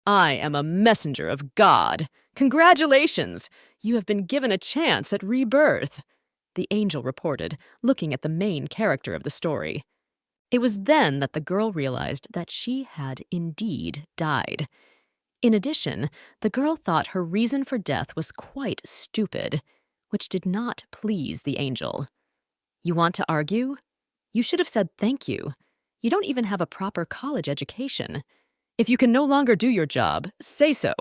I am a messenger of God. Congratulations! You have been given a chance at rebirth, the angel reported, looking at the main character of the story. It was then that the girl realized that she had indeed died. In addition, the girl thought her reason for death was quite stupid, which did not please the angel. You want to argue? You should have said thank you. You don't even have a proper college education. If you can no longer do your job, say so,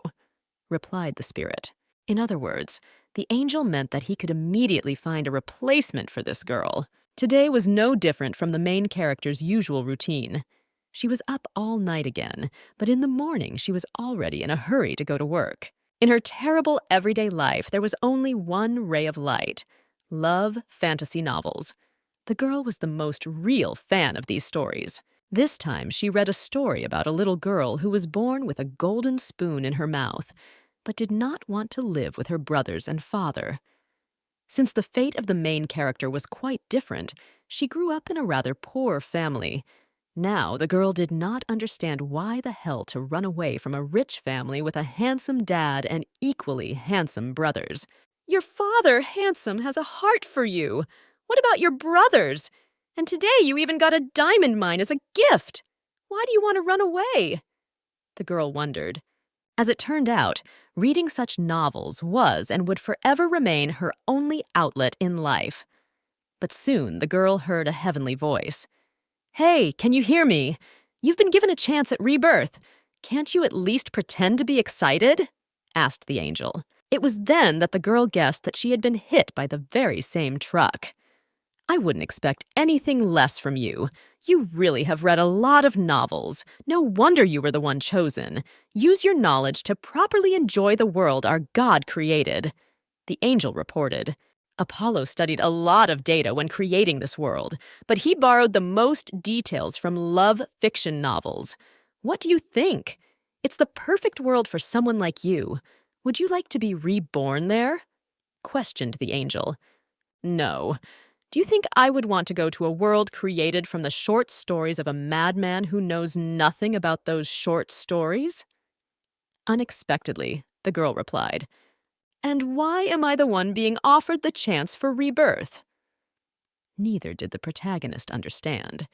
replied the spirit. In other words, the angel meant that he could immediately find a replacement for this girl. Today was no different from the main character's usual routine. She was up all night again, but in the morning she was already in a hurry to go to work. In her terrible everyday life, there was only one ray of light: love fantasy novels. The girl was the most real fan of these stories. This time she read a story about a little girl who was born with a golden spoon in her mouth, but did not want to live with her brothers and father. Since the fate of the main character was quite different, she grew up in a rather poor family. Now the girl did not understand why the hell to run away from a rich family with a handsome dad and equally handsome brothers. Your father, handsome, has a heart for you. What about your brothers? And today you even got a diamond mine as a gift. Why do you want to run away? The girl wondered. As it turned out, reading such novels was and would forever remain her only outlet in life. But soon the girl heard a heavenly voice. Hey, can you hear me? You've been given a chance at rebirth. Can't you at least pretend to be excited? Asked the angel. It was then that the girl guessed that she had been hit by the very same truck. I wouldn't expect anything less from you. You really have read a lot of novels. No wonder you were the one chosen. Use your knowledge to properly enjoy the world our God created, the angel reported. Apollo studied a lot of data when creating this world, but he borrowed the most details from love fiction novels. What do you think? It's the perfect world for someone like you. Would you like to be reborn there? Questioned the angel. No. Do you think I would want to go to a world created from the short stories of a madman who knows nothing about those short stories? Unexpectedly, the girl replied. And why am I the one being offered the chance for rebirth? Neither did the protagonist understand.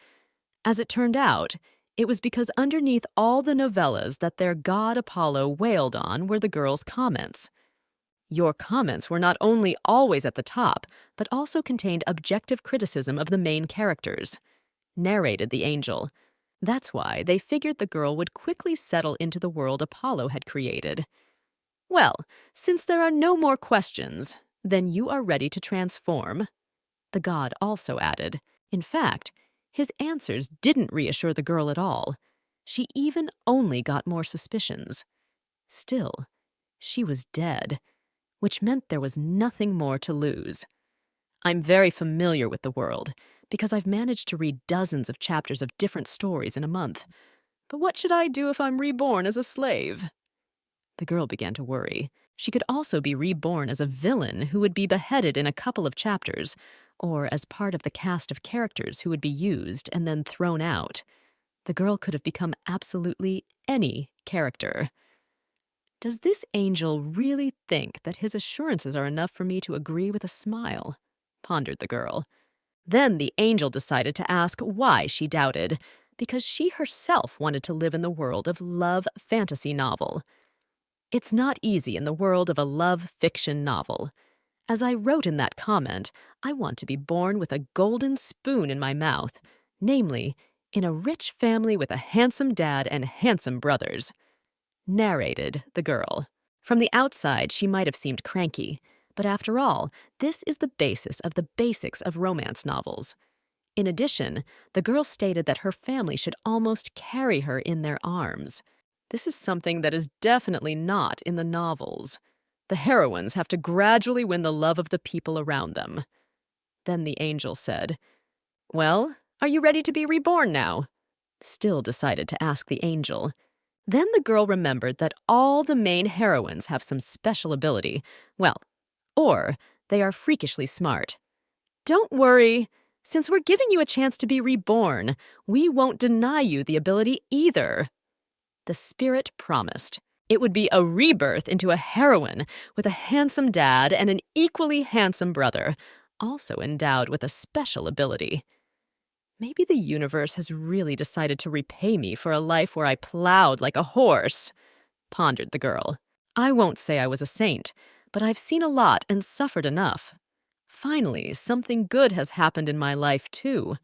As it turned out, it was because underneath all the novellas that their god Apollo wailed on were the girl's comments. Your comments were not only always at the top, but also contained objective criticism of the main characters, narrated the angel. That's why they figured the girl would quickly settle into the world Apollo had created. Well, since there are no more questions, then you are ready to transform, the god also added. In fact, his answers didn't reassure the girl at all. She even only got more suspicions. Still, she was dead, which meant there was nothing more to lose. I'm very familiar with the world, because I've managed to read dozens of chapters of different stories in a month. But what should I do if I'm reborn as a slave? The girl began to worry. She could also be reborn as a villain who would be beheaded in a couple of chapters, or as part of the cast of characters who would be used and then thrown out. The girl could have become absolutely any character. Does this angel really think that his assurances are enough for me to agree with a smile? Pondered the girl. Then the angel decided to ask why she doubted, because she herself wanted to live in the world of love fantasy novel. It's not easy in the world of a love fiction novel. As I wrote in that comment, I want to be born with a golden spoon in my mouth, namely, in a rich family with a handsome dad and handsome brothers. Narrated the girl. From the outside, she might have seemed cranky, but after all, this is the basis of the basics of romance novels. In addition, the girl stated that her family should almost carry her in their arms. This is something that is definitely not in the novels. The heroines have to gradually win the love of the people around them. Then the angel said, Well, are you ready to be reborn now? Still decided to ask the angel. Then the girl remembered that all the main heroines have some special ability. Well, or they are freakishly smart. Don't worry. Since we're giving you a chance to be reborn, we won't deny you the ability either. The spirit promised. It would be a rebirth into a heroine with a handsome dad and an equally handsome brother, also endowed with a special ability. Maybe the universe has really decided to repay me for a life where I plowed like a horse, pondered the girl. I won't say I was a saint, but I've seen a lot and suffered enough. Finally, something good has happened in my life, too.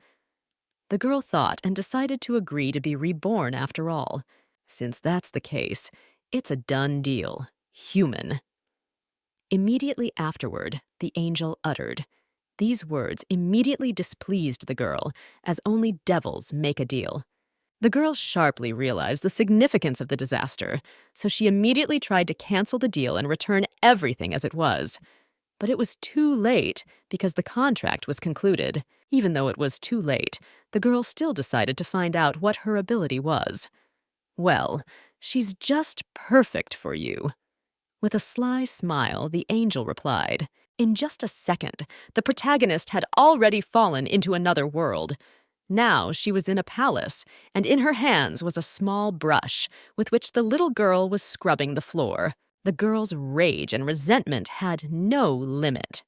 The girl thought and decided to agree to be reborn after all. Since that's the case, it's a done deal. Human. Immediately afterward, the angel uttered. These words immediately displeased the girl, as only devils make a deal. The girl sharply realized the significance of the disaster, so she immediately tried to cancel the deal and return everything as it was. But it was too late because the contract was concluded. Even though it was too late, the girl still decided to find out what her ability was. Well, she's just perfect for you. With a sly smile, the angel replied. In just a second, the protagonist had already fallen into another world. Now she was in a palace, and in her hands was a small brush with which the little girl was scrubbing the floor. The girl's rage and resentment had no limit.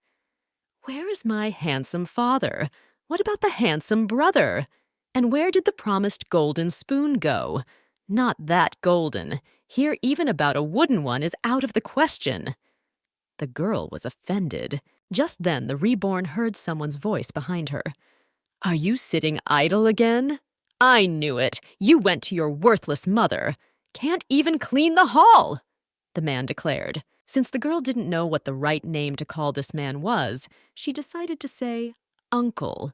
Where is my handsome father? What about the handsome brother? And where did the promised golden spoon go? Not that golden. Here even about a wooden one is out of the question. The girl was offended. Just then the reborn heard someone's voice behind her. Are you sitting idle again? I knew it. You went to your worthless mother. Can't even clean the hall, the man declared. Since the girl didn't know what the right name to call this man was, she decided to say, Uncle.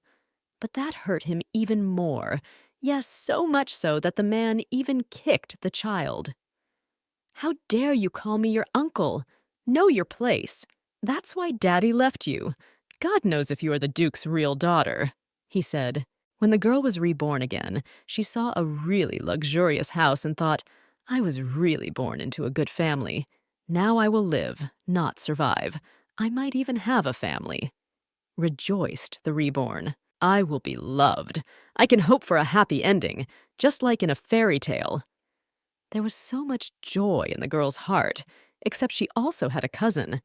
But that hurt him even more. Yes, so much so that the man even kicked the child. How dare you call me your uncle? Know your place. That's why Daddy left you. God knows if you are the Duke's real daughter, he said. When the girl was reborn again, she saw a really luxurious house and thought, I was really born into a good family. Now I will live, not survive. I might even have a family. Rejoiced the reborn. I will be loved. I can hope for a happy ending, just like in a fairy tale. There was so much joy in the girl's heart, except she also had a cousin.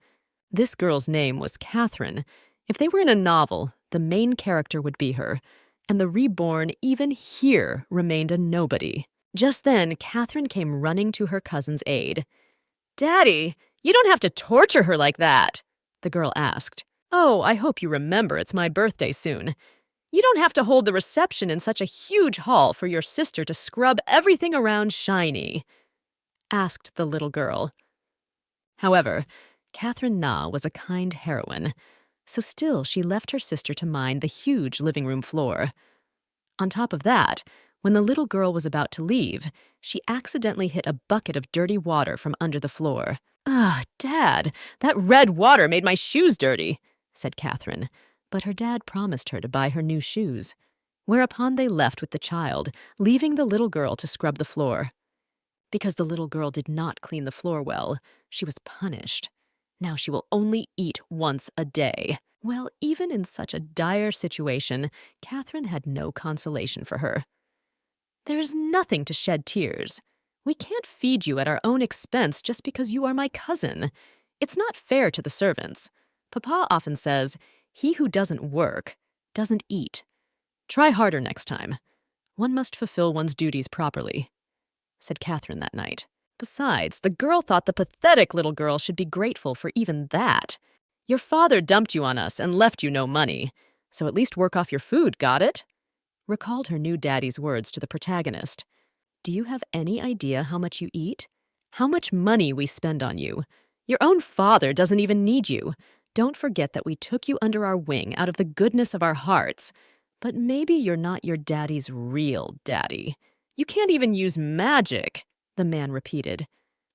This girl's name was Catherine. If they were in a novel, the main character would be her, and the reborn even here remained a nobody. Just then, Catherine came running to her cousin's aid. Daddy, you don't have to torture her like that, the girl asked. Oh, I hope you remember it's my birthday soon. You don't have to hold the reception in such a huge hall for your sister to scrub everything around shiny, asked the little girl. However, Catherine Na was a kind heroine, so still she left her sister to mind the huge living room floor. On top of that, when the little girl was about to leave, she accidentally hit a bucket of dirty water from under the floor. Dad, that red water made my shoes dirty, said Catherine, but her dad promised her to buy her new shoes. Whereupon they left with the child, leaving the little girl to scrub the floor. Because the little girl did not clean the floor well, she was punished. Now she will only eat once a day. Well, even in such a dire situation, Catherine had no consolation for her. There is nothing to shed tears. We can't feed you at our own expense just because you are my cousin. It's not fair to the servants. Papa often says, he who doesn't work doesn't eat. Try harder next time. One must fulfill one's duties properly, said Catherine that night. Besides, the girl thought the pathetic little girl should be grateful for even that. Your father dumped you on us and left you no money, so at least work off your food, got it? Recalled her new daddy's words to the protagonist. Do you have any idea how much you eat? How much money we spend on you? Your own father doesn't even need you. Don't forget that we took you under our wing out of the goodness of our hearts. But maybe you're not your daddy's real daddy. You can't even use magic, the man repeated.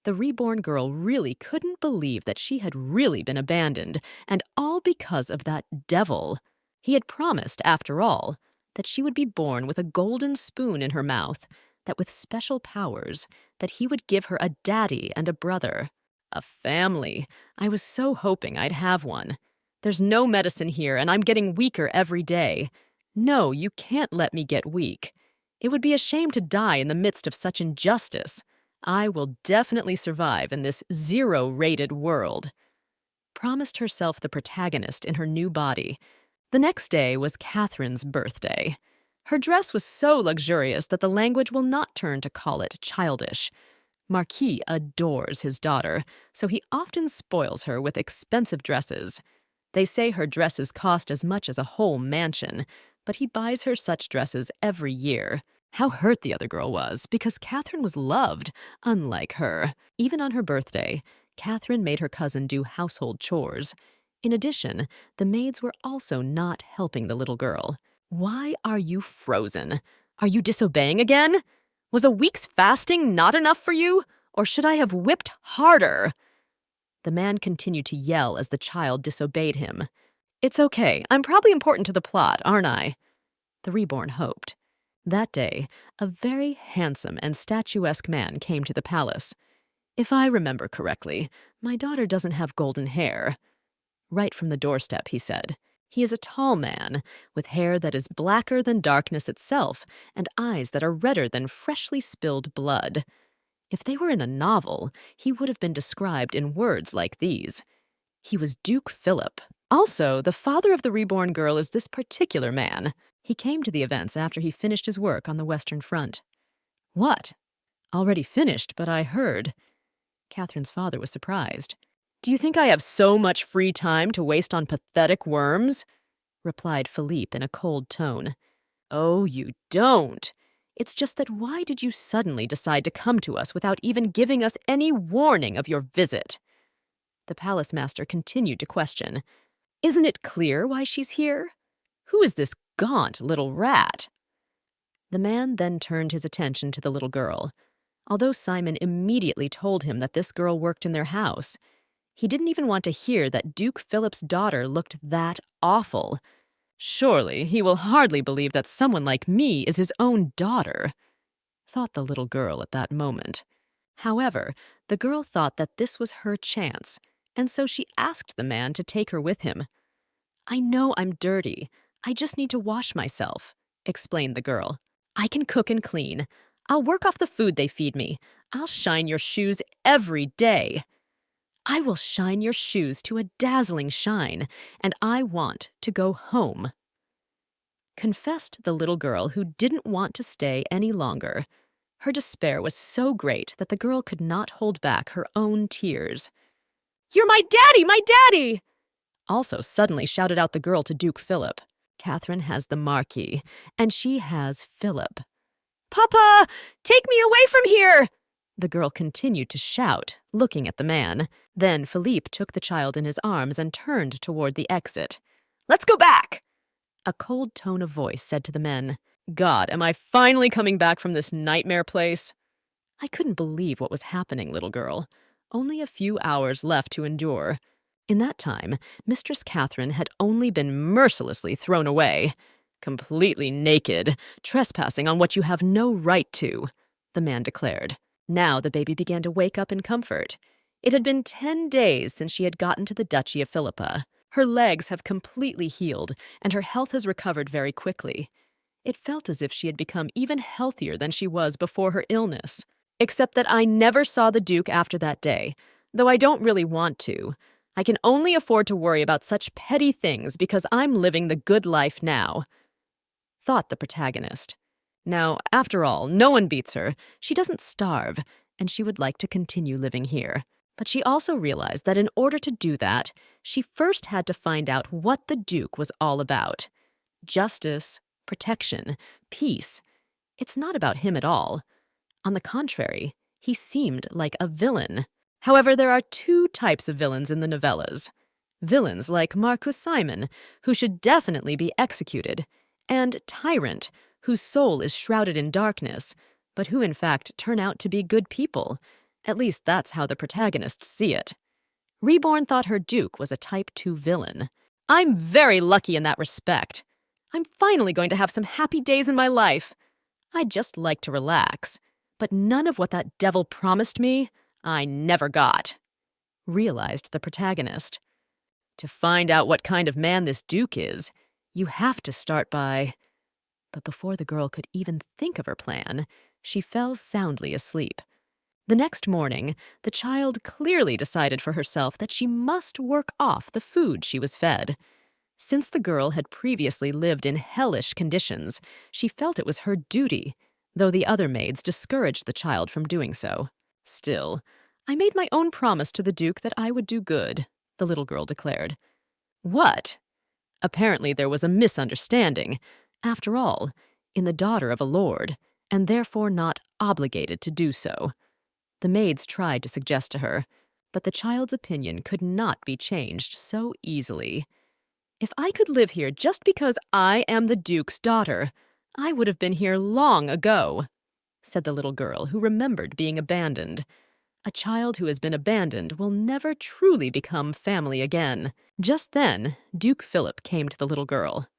The reborn girl really couldn't believe that she had really been abandoned, and all because of that devil. He had promised, after all, that she would be born with a golden spoon in her mouth, that with special powers, that he would give her a daddy and a brother. A family. I was so hoping I'd have one. There's no medicine here, and I'm getting weaker every day. No, you can't let me get weak. It would be a shame to die in the midst of such injustice. I will definitely survive in this zero-rated world. Promised herself the protagonist in her new body. The next day was Catherine's birthday. Her dress was so luxurious that the language will not turn to call it childish. Marquis adores his daughter, so he often spoils her with expensive dresses. They say her dresses cost as much as a whole mansion, but he buys her such dresses every year. How hurt the other girl was, because Catherine was loved, unlike her. Even on her birthday, Catherine made her cousin do household chores. In addition, the maids were also not helping the little girl. "Why are you frozen? Are you disobeying again? Was a week's fasting not enough for you? Or should I have whipped harder?" The man continued to yell as the child disobeyed him. "It's okay. I'm probably important to the plot, aren't I?" The reborn hoped. That day, a very handsome and statuesque man came to the palace. "If I remember correctly, my daughter doesn't have golden hair." Right from the doorstep, he said. He is a tall man, with hair that is blacker than darkness itself and eyes that are redder than freshly spilled blood. If they were in a novel, he would have been described in words like these. He was Duke Philip. Also, the father of the reborn girl is this particular man. He came to the events after he finished his work on the Western Front. "What? Already finished, but I heard." Catherine's father was surprised. "Do you think I have so much free time to waste on pathetic worms?" replied Philippe in a cold tone. "Oh, you don't. It's just that why did you suddenly decide to come to us without even giving us any warning of your visit?" The palace master continued to question. "Isn't it clear why she's here? Who is this gaunt little rat?" The man then turned his attention to the little girl. Although Simon immediately told him that this girl worked in their house, he didn't even want to hear that Duke Philip's daughter looked that awful. "Surely he will hardly believe that someone like me is his own daughter," thought the little girl at that moment. However, the girl thought that this was her chance, and so she asked the man to take her with him. "I know I'm dirty. I just need to wash myself," explained the girl. "I can cook and clean. I'll work off the food they feed me. I'll shine your shoes every day. I will shine your shoes to a dazzling shine, and I want to go home," confessed the little girl, who didn't want to stay any longer. Her despair was so great that the girl could not hold back her own tears. "You're my daddy, my daddy!" also suddenly shouted out the girl to Duke Philip. Catherine has the Marquis, and she has Philip. "Papa, take me away from here!" the girl continued to shout, looking at the man. Then Philippe took the child in his arms and turned toward the exit. "Let's go back!" A cold tone of voice said to the men. "God, am I finally coming back from this nightmare place?" I couldn't believe what was happening, little girl. Only a few hours left to endure. In that time, Mistress Catherine had only been mercilessly thrown away. "Completely naked, trespassing on what you have no right to," the man declared. Now the baby began to wake up in comfort. It had been 10 days since she had gotten to the Duchy of Philippa. Her legs have completely healed, and her health has recovered very quickly. It felt as if she had become even healthier than she was before her illness. Except that I never saw the Duke after that day, though I don't really want to. I can only afford to worry about such petty things because I'm living the good life now, thought the protagonist. Now, after all, no one beats her. She doesn't starve, and she would like to continue living here. But she also realized that in order to do that, she first had to find out what the Duke was all about. Justice, protection, peace. It's not about him at all. On the contrary, he seemed like a villain. However, there are 2 types of villains in the novellas. Villains like Marquis Simon, who should definitely be executed, and Tyrant, whose soul is shrouded in darkness, but who in fact turn out to be good people. At least that's how the protagonists see it. Reborn thought her Duke was a Type 2 villain. I'm very lucky in that respect. I'm finally going to have some happy days in my life. I'd just like to relax. But none of what that devil promised me, I never got, realized the protagonist. To find out what kind of man this Duke is, you have to start by... But before the girl could even think of her plan, she fell soundly asleep. The next morning, the child clearly decided for herself that she must work off the food she was fed. Since the girl had previously lived in hellish conditions, she felt it was her duty, though the other maids discouraged the child from doing so. Still, I made my own promise to the Duke that I would do good, the little girl declared. What? Apparently there was a misunderstanding. After all, in the daughter of a lord, and therefore not obligated to do so. The maids tried to suggest to her, but the child's opinion could not be changed so easily. If I could live here just because I am the Duke's daughter, I would have been here long ago, said the little girl who remembered being abandoned. A child who has been abandoned will never truly become family again. Just then, Duke Philip came to the little girl.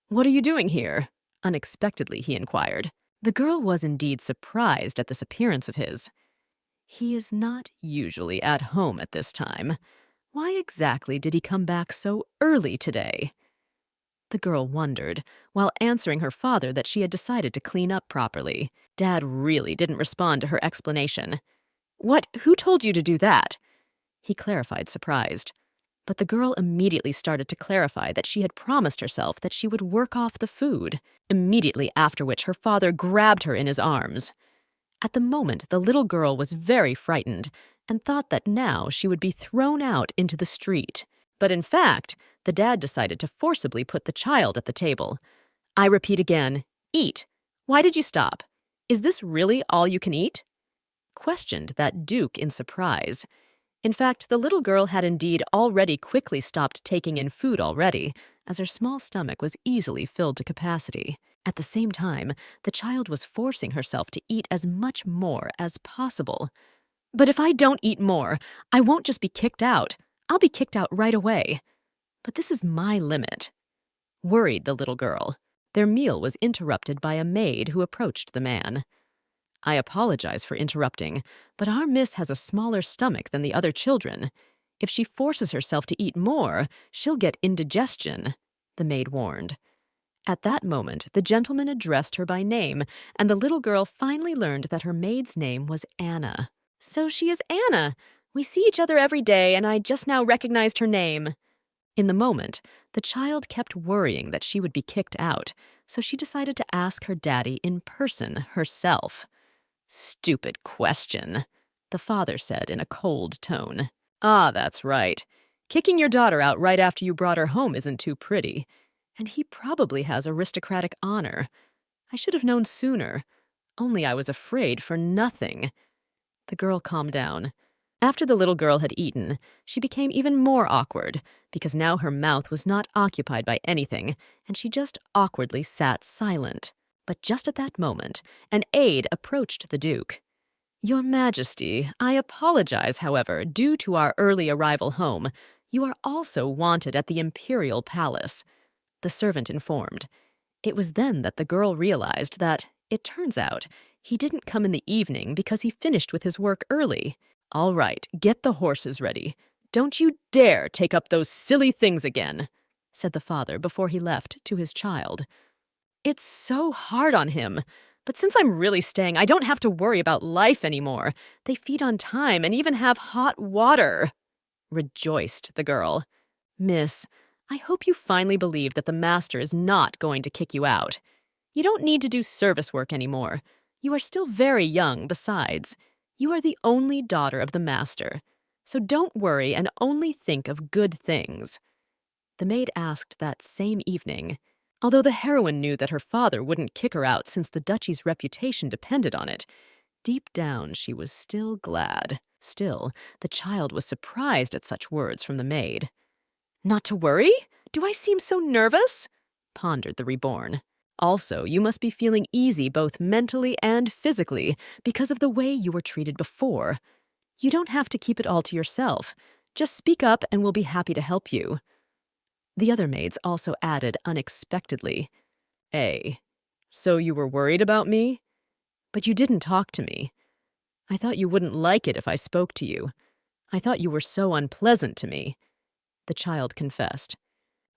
"What are you doing here?" unexpectedly he inquired. The girl was indeed surprised at this appearance of his. He is not usually at home at this time. Why exactly did he come back so early today? The girl wondered, while answering her father that she had decided to clean up properly. Dad really didn't respond to her explanation. "What? Who told you to do that?" He clarified, surprised. But the girl immediately started to clarify that she had promised herself that she would work off the food, immediately after which her father grabbed her in his arms. At the moment, the little girl was very frightened and thought that now she would be thrown out into the street. But in fact, the dad decided to forcibly put the child at the table. "I repeat again, eat. Why did you stop? Is this really all you can eat?" Questioned that Duke in surprise. In fact, the little girl had indeed already quickly stopped taking in food already, as her small stomach was easily filled to capacity. At the same time, the child was forcing herself to eat as much more as possible. "But if I don't eat more, I won't just be kicked out. I'll be kicked out right away. But this is my limit," worried the little girl. Their meal was interrupted by a maid who approached the man. "I apologize for interrupting, but our miss has a smaller stomach than the other children. If she forces herself to eat more, she'll get indigestion," the maid warned. At that moment, the gentleman addressed her by name, and the little girl finally learned that her maid's name was Anna. "So she is Anna. We see each other every day, and I just now recognized her name." In the moment, the child kept worrying that she would be kicked out, so she decided to ask her daddy in person herself. "Stupid question," the father said in a cold tone. "Ah, that's right. Kicking your daughter out right after you brought her home isn't too pretty. And he probably has aristocratic honor. I should have known sooner. Only I was afraid for nothing." The girl calmed down. After the little girl had eaten, she became even more awkward, because now her mouth was not occupied by anything, and she just awkwardly sat silent. But just at that moment, an aide approached the Duke. "Your Majesty, I apologize, however, due to our early arrival home. You are also wanted at the Imperial Palace," the servant informed. It was then that the girl realized that, it turns out, he didn't come in the evening because he finished with his work early. "All right, get the horses ready. Don't you dare take up those silly things again," said the father before he left to his child. "It's so hard on him. But since I'm really staying, I don't have to worry about life anymore. They feed on time and even have hot water," rejoiced the girl. "Miss, I hope you finally believe that the master is not going to kick you out. You don't need to do service work anymore. You are still very young, besides. You are the only daughter of the master. So don't worry and only think of good things." The maid asked that same evening. Although the heroine knew that her father wouldn't kick her out since the duchy's reputation depended on it, deep down she was still glad. Still, the child was surprised at such words from the maid. "Not to worry? Do I seem so nervous?" pondered the reborn. "Also, you must be feeling easy both mentally and physically because of the way you were treated before. You don't have to keep it all to yourself. Just speak up and we'll be happy to help you." The other maids also added unexpectedly, "So you were worried about me? But you didn't talk to me. I thought you wouldn't like it if I spoke to you. I thought you were so unpleasant to me," the child confessed.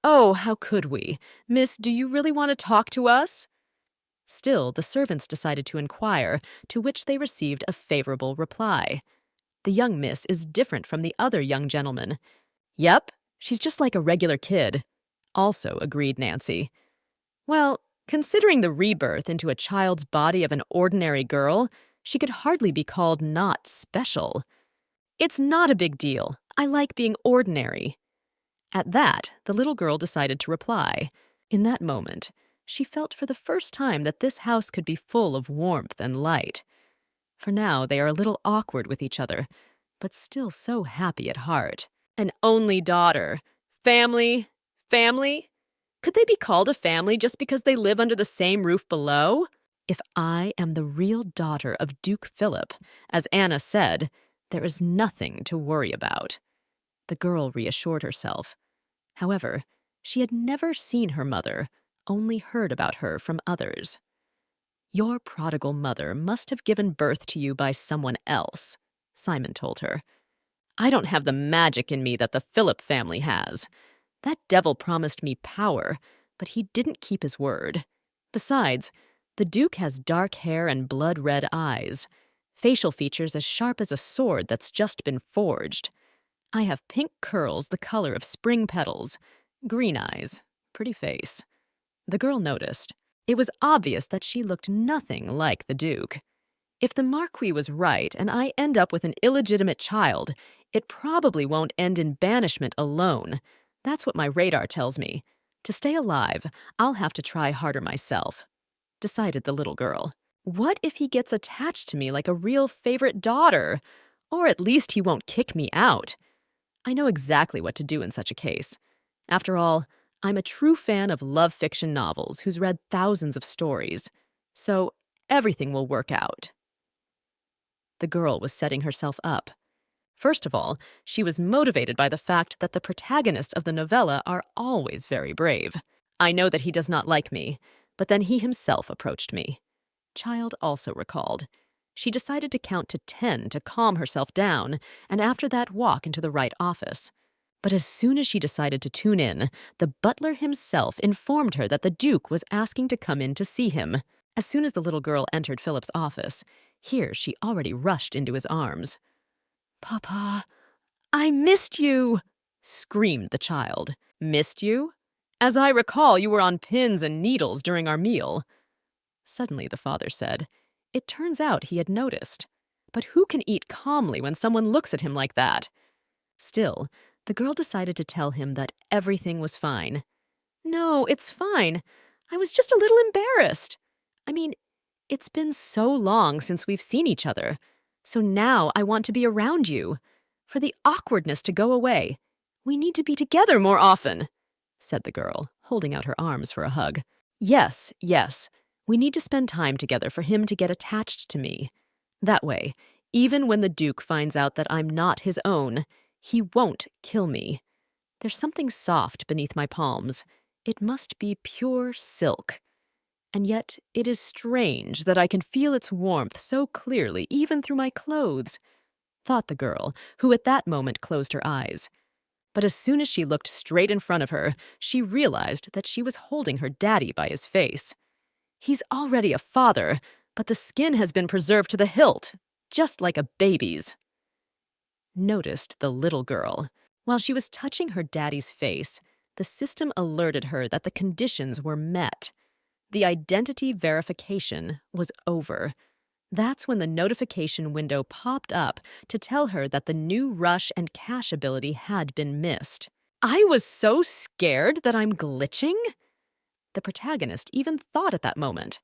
"Oh, how could we? Miss, do you really want to talk to us?" Still, the servants decided to inquire, to which they received a favorable reply. The young miss is different from the other young gentlemen. Yep, she's just like a regular kid. Also agreed Nancy. Well, considering the rebirth into a child's body of an ordinary girl, she could hardly be called not special. It's not a big deal. I like being ordinary. At that, the little girl decided to reply. In that moment, she felt for the first time that this house could be full of warmth and light. For now, they are a little awkward with each other, but still so happy at heart. An only daughter. Family? Family? Could they be called a family just because they live under the same roof below? If I am the real daughter of Duke Philip, as Anna said, there is nothing to worry about. The girl reassured herself. However, she had never seen her mother, only heard about her from others. Your prodigal mother must have given birth to you by someone else, Simon told her. I don't have the magic in me that the Philip family has. That devil promised me power, but he didn't keep his word. Besides, the Duke has dark hair and blood-red eyes, facial features as sharp as a sword that's just been forged. I have pink curls the color of spring petals, green eyes, pretty face. The girl noticed. It was obvious that she looked nothing like the Duke. If the Marquis was right and I end up with an illegitimate child, it probably won't end in banishment alone. That's what my radar tells me. To stay alive, I'll have to try harder myself, decided the little girl. What if he gets attached to me like a real favorite daughter? Or at least he won't kick me out. I know exactly what to do in such a case. After all, I'm a true fan of love fiction novels who's read thousands of stories, so everything will work out. The girl was setting herself up. First of all, she was motivated by the fact that the protagonists of the novella are always very brave. I know that he does not like me, but then he himself approached me. Child also recalled. She decided to count to 10 to calm herself down, and after that walk into the right office. But as soon as she decided to tune in, the butler himself informed her that the Duke was asking to come in to see him. As soon as the little girl entered Philip's office, here she already rushed into his arms. "Papa, I missed you!" screamed the child. "Missed you? As I recall, you were on pins and needles during our meal." Suddenly the father said, "It turns out he had noticed. But who can eat calmly when someone looks at him like that?" Still, the girl decided to tell him that everything was fine. "No, it's fine. I was just a little embarrassed. I mean, it's been so long since we've seen each other. So now I want to be around you. For the awkwardness to go away. We need to be together more often," said the girl, holding out her arms for a hug. Yes. We need to spend time together for him to get attached to me. That way, even when the Duke finds out that I'm not his own, he won't kill me. There's something soft beneath my palms. It must be pure silk. And yet it is strange that I can feel its warmth so clearly even through my clothes, thought the girl, who at that moment closed her eyes. But as soon as she looked straight in front of her, she realized that she was holding her daddy by his face. He's already a father, but the skin has been preserved to the hilt, just like a baby's. Noticed the little girl. While she was touching her daddy's face, the system alerted her that the conditions were met. The identity verification was over. That's when the notification window popped up to tell her that the new rush and cash ability had been missed. I was so scared that I'm glitching? The protagonist even thought at that moment.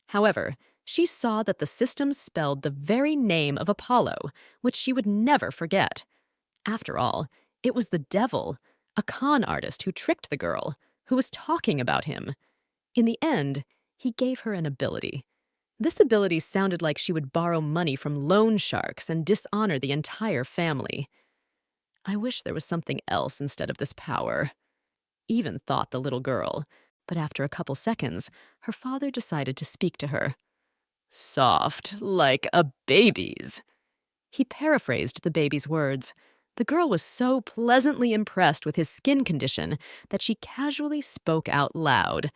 However, she saw that the system spelled the very name of Apollo, which she would never forget. After all, it was the devil, a con artist who tricked the girl, who was talking about him. In the end, he gave her an ability. This ability sounded like she would borrow money from loan sharks and dishonor the entire family. I wish there was something else instead of this power. Even thought the little girl, but after a couple seconds, her father decided to speak to her. Soft, like a baby's. He paraphrased the baby's words. The girl was so pleasantly impressed with his skin condition that she casually spoke out loud.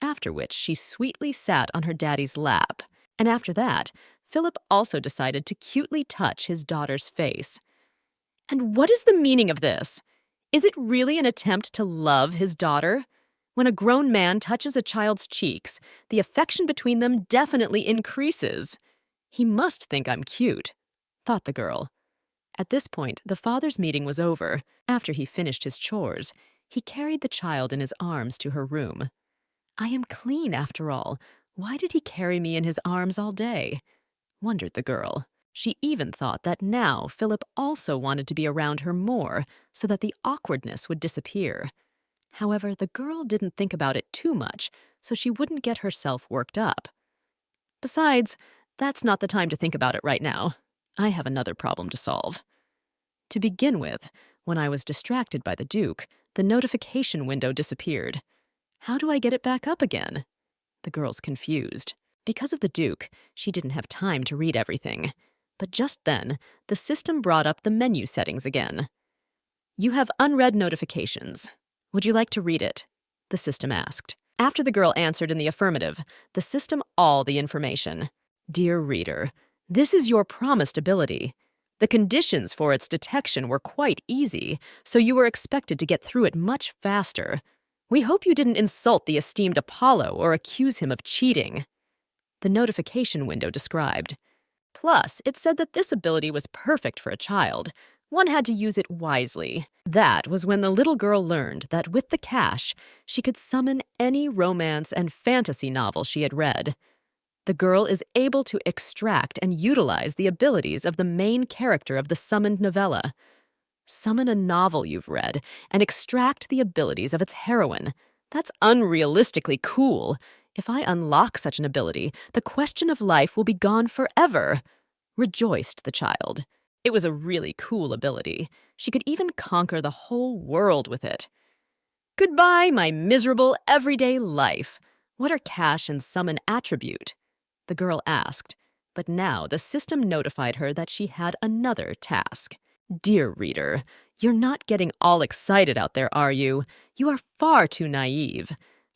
after which she sweetly sat on her daddy's lap. And after that, Philip also decided to cutely touch his daughter's face. And what is the meaning of this? Is it really an attempt to love his daughter? When a grown man touches a child's cheeks, the affection between them definitely increases. He must think I'm cute, thought the girl. At this point, the father's meeting was over. After he finished his chores, he carried the child in his arms to her room. I am clean, after all. Why did he carry me in his arms all day? Wondered the girl. She even thought that now Philip also wanted to be around her more so that the awkwardness would disappear. However, the girl didn't think about it too much, so she wouldn't get herself worked up. Besides, that's not the time to think about it right now. I have another problem to solve. To begin with, when I was distracted by the Duke, the notification window disappeared. How do I get it back up again? The girl's confused. Because of the Duke, she didn't have time to read everything. But just then, the system brought up the menu settings again. You have unread notifications. Would you like to read it? The system asked. After the girl answered in the affirmative, the system all the information. Dear reader, this is your promised ability. The conditions for its detection were quite easy, so you were expected to get through it much faster. We hope you didn't insult the esteemed Apollo or accuse him of cheating. The notification window described. Plus, it said that this ability was perfect for a child. One had to use it wisely. That was when the little girl learned that with the cash, she could summon any romance and fantasy novel she had read. The girl is able to extract and utilize the abilities of the main character of the summoned novella. Summon a novel you've read and extract the abilities of its heroine. That's unrealistically cool. If I unlock such an ability, the question of life will be gone forever. Rejoiced the child. It was a really cool ability. She could even conquer the whole world with it. Goodbye, my miserable everyday life. What are cash and summon attribute? The girl asked, but now the system notified her that she had another task. Dear reader, you're not getting all excited out there, are you? You are far too naive.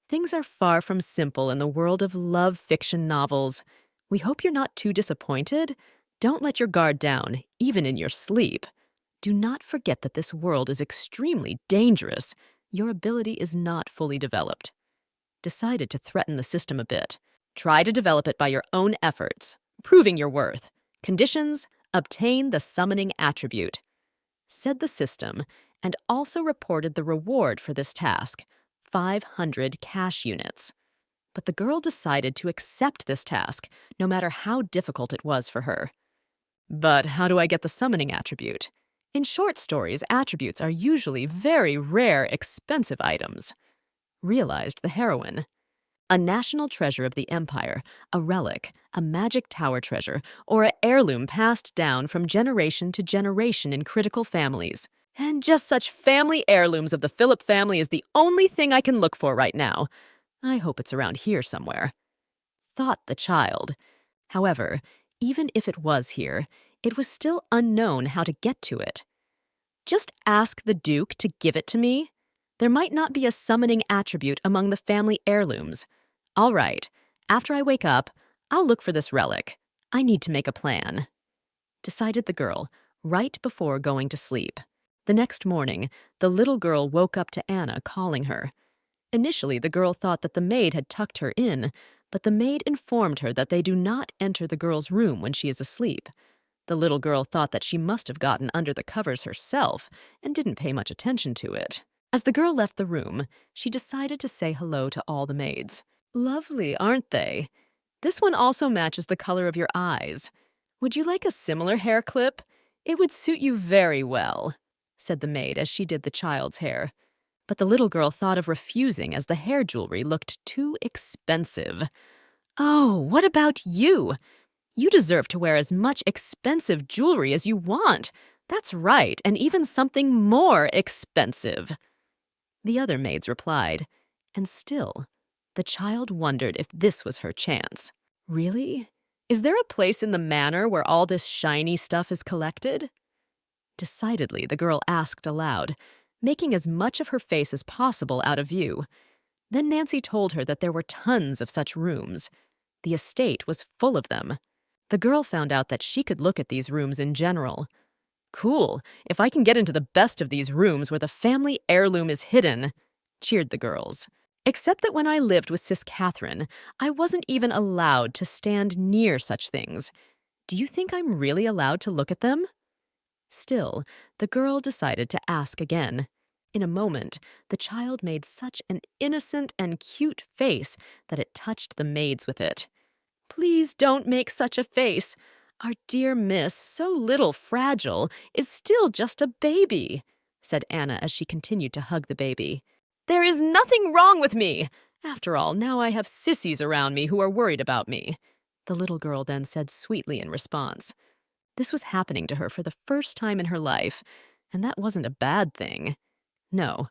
Things are far from simple in the world of love fiction novels. We hope you're not too disappointed. Don't let your guard down, even in your sleep. Do not forget that this world is extremely dangerous. Your ability is not fully developed. Decided to threaten the system a bit. Try to develop it by your own efforts, proving your worth. Conditions: obtain the summoning attribute. Said the system, and also reported the reward for this task, 500 cash units. But the girl decided to accept this task, no matter how difficult it was for her. But how do I get the summoning attribute? In short stories, attributes are usually very rare, expensive items. Realized the heroine. A national treasure of the empire, a relic, a magic tower treasure, or an heirloom passed down from generation to generation in critical families. And just such family heirlooms of the Philip family is the only thing I can look for right now. I hope it's around here somewhere. Thought the child. However, even if it was here, it was still unknown how to get to it. Just ask the Duke to give it to me. There might not be a summoning attribute among the family heirlooms. All right, after I wake up, I'll look for this relic. I need to make a plan. Decided the girl, right before going to sleep. The next morning, the little girl woke up to Anna calling her. Initially, the girl thought that the maid had tucked her in, but the maid informed her that they do not enter the girl's room when she is asleep. The little girl thought that she must have gotten under the covers herself and didn't pay much attention to it. As the girl left the room, she decided to say hello to all the maids. Lovely, aren't they? This one also matches the color of your eyes. Would you like a similar hair clip? It would suit you very well, said the maid as she did the child's hair. But the little girl thought of refusing as the hair jewelry looked too expensive. Oh, what about you? You deserve to wear as much expensive jewelry as you want. That's right, and even something more expensive. The other maids replied, and still, the child wondered if this was her chance. Really? Is there a place in the manor where all this shiny stuff is collected? Decidedly, the girl asked aloud, making as much of her face as possible out of view. Then Nancy told her that there were tons of such rooms. The estate was full of them. The girl found out that she could look at these rooms in general. Cool, if I can get into the best of these rooms where the family heirloom is hidden, cheered the girls. Except that when I lived with Sis Catherine, I wasn't even allowed to stand near such things. Do you think I'm really allowed to look at them? Still, the girl decided to ask again. In a moment, the child made such an innocent and cute face that it touched the maids with it. Please don't make such a face. Our dear miss, so little fragile, is still just a baby, said Anna as she continued to hug the baby. There is nothing wrong with me. After all, now I have sissies around me who are worried about me, the little girl then said sweetly in response. This was happening to her for the first time in her life, and that wasn't a bad thing. No,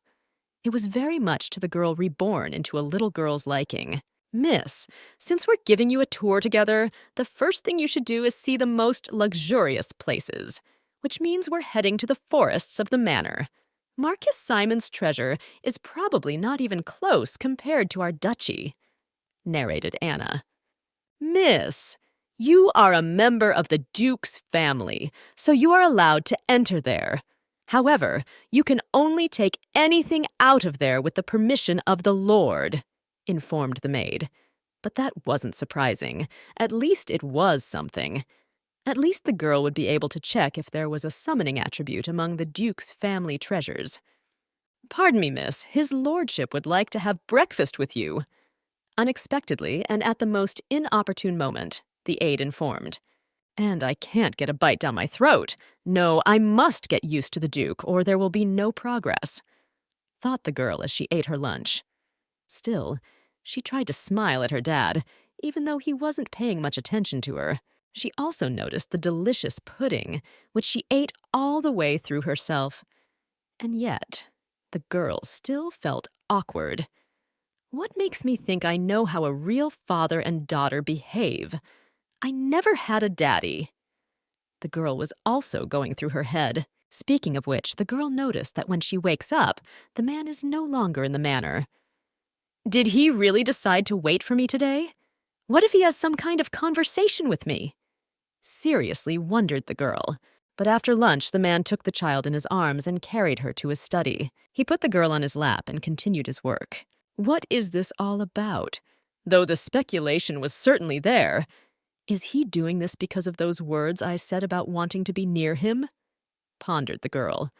it was very much to the girl reborn into a little girl's liking. Miss, since we're giving you a tour together, the first thing you should do is see the most luxurious places, which means we're heading to the forests of the manor. Marcus Simon's treasure is probably not even close compared to our duchy, narrated Anna. Miss, you are a member of the Duke's family, so you are allowed to enter there. However, you can only take anything out of there with the permission of the Lord, informed the maid. But that wasn't surprising. At least it was something. At least the girl would be able to check if there was a summoning attribute among the Duke's family treasures. Pardon me, miss, his lordship would like to have breakfast with you. Unexpectedly, and at the most inopportune moment, the aide informed. And I can't get a bite down my throat. No, I must get used to the Duke, or there will be no progress, thought the girl as she ate her lunch. Still, she tried to smile at her dad, even though he wasn't paying much attention to her. She also noticed the delicious pudding, which she ate all the way through herself. And yet, the girl still felt awkward. What makes me think I know how a real father and daughter behave? I never had a daddy. The girl was also going through her head. Speaking of which, the girl noticed that when she wakes up, the man is no longer in the manor. Did he really decide to wait for me today? What if he has some kind of conversation with me? Seriously wondered the girl. But after lunch, the man took the child in his arms and carried her to his study. He put the girl on his lap and continued his work. What is this all about? Though the speculation was certainly there. Is he doing this because of those words I said about wanting to be near him? Pondered the girl.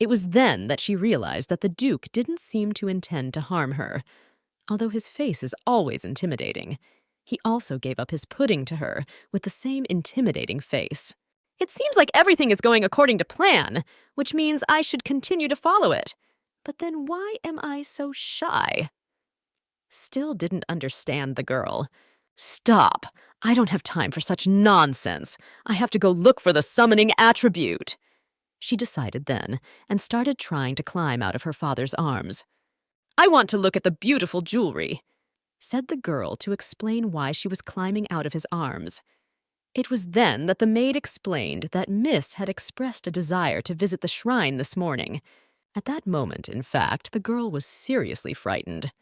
It was then that she realized that the Duke didn't seem to intend to harm her. Although his face is always intimidating, he also gave up his pudding to her with the same intimidating face. It seems like everything is going according to plan, which means I should continue to follow it. But then why am I so shy? Still didn't understand the girl. Stop! I don't have time for such nonsense. I have to go look for the summoning attribute, she decided then, and started trying to climb out of her father's arms. I want to look at the beautiful jewelry, said the girl to explain why she was climbing out of his arms. It was then that the maid explained that Miss had expressed a desire to visit the shrine this morning. At that moment, in fact, the girl was seriously frightened.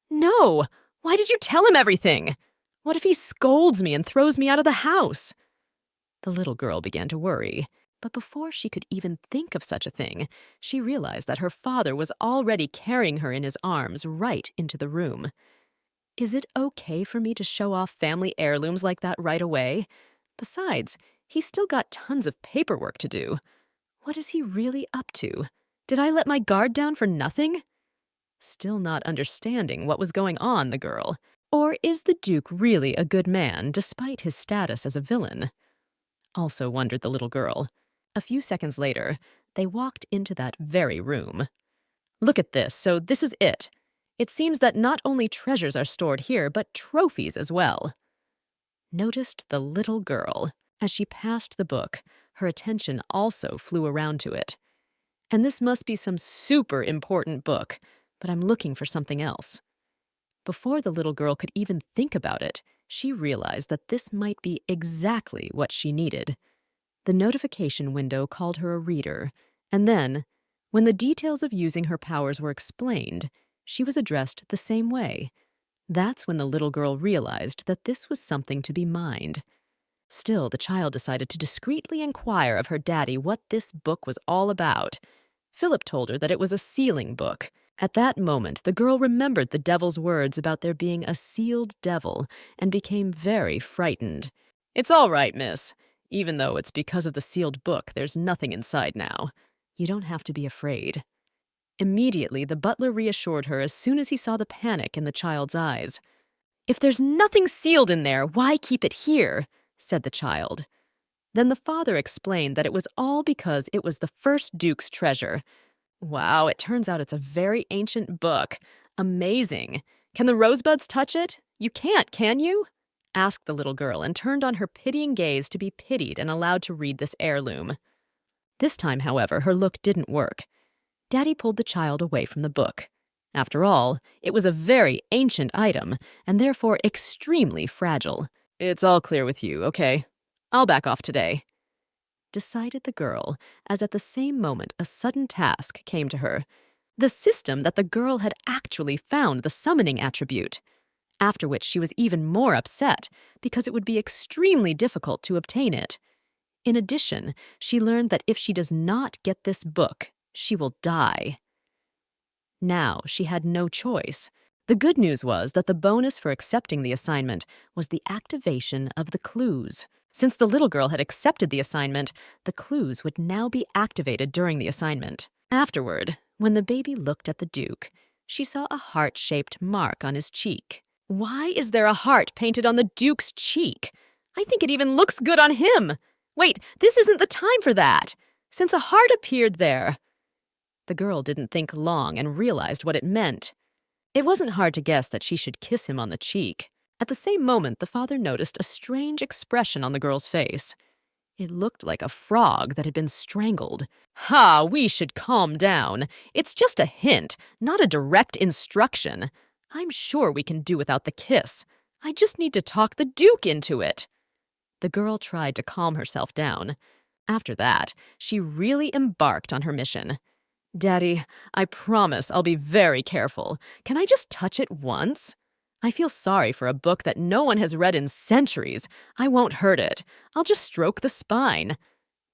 No! Why did you tell him everything? What if he scolds me and throws me out of the house? The little girl began to worry, but before she could even think of such a thing, she realized that her father was already carrying her in his arms right into the room. Is it okay for me to show off family heirlooms like that right away? Besides, he's still got tons of paperwork to do. What is he really up to? Did I let my guard down for nothing? Still not understanding what was going on, the girl. Or is the Duke really a good man, despite his status as a villain? Also wondered the little girl. A few seconds later, they walked into that very room. Look at this, so this is it. It seems that not only treasures are stored here, but trophies as well. Noticed the little girl. As she passed the book, her attention also flew around to it. And this must be some super important book, but I'm looking for something else. Before the little girl could even think about it, she realized that this might be exactly what she needed. The notification window called her a reader, and then, when the details of using her powers were explained, She was addressed the same way. That's when the little girl realized that this was something to be mined. Still, the child decided to discreetly inquire of her daddy what this book was all about. Philip told her that it was a sealing book. At that moment, the girl remembered the devil's words about there being a sealed devil and became very frightened. "It's all right, miss. Even though it's because of the sealed book, there's nothing inside now. You don't have to be afraid." Immediately, the butler reassured her as soon as he saw the panic in the child's eyes. "If there's nothing sealed in there, why keep it here?" said the child. Then the father explained that it was all because it was the first Duke's treasure. "Wow, it turns out it's a very ancient book. Amazing. Can the rosebuds touch it? You can't, can you?" asked the little girl and turned on her pitying gaze to be pitied and allowed to read this heirloom. This time, however, her look didn't work. Daddy pulled the child away from the book. After all, it was a very ancient item and therefore extremely fragile. "It's all clear with you, okay? I'll back off today," decided the girl, as at the same moment a sudden task came to her. The system that the girl had actually found the summoning attribute. After which she was even more upset because it would be extremely difficult to obtain it. In addition, she learned that if she does not get this book, she will die. Now she had no choice. The good news was that the bonus for accepting the assignment was the activation of the clues. Since the little girl had accepted the assignment, the clues would now be activated during the assignment. Afterward, when the baby looked at the Duke, she saw a heart-shaped mark on his cheek. Why is there a heart painted on the Duke's cheek? I think it even looks good on him. Wait, this isn't the time for that. Since a heart appeared there. The girl didn't think long and realized what it meant. It wasn't hard to guess that she should kiss him on the cheek. At the same moment, the father noticed a strange expression on the girl's face. It looked like a frog that had been strangled. "Ha, we should calm down. It's just a hint, not a direct instruction. I'm sure we can do without the kiss. I just need to talk the Duke into it." The girl tried to calm herself down. After that, she really embarked on her mission. "Daddy, I promise I'll be very careful. Can I just touch it once? I feel sorry for a book that no one has read in centuries. I won't hurt it. I'll just stroke the spine,"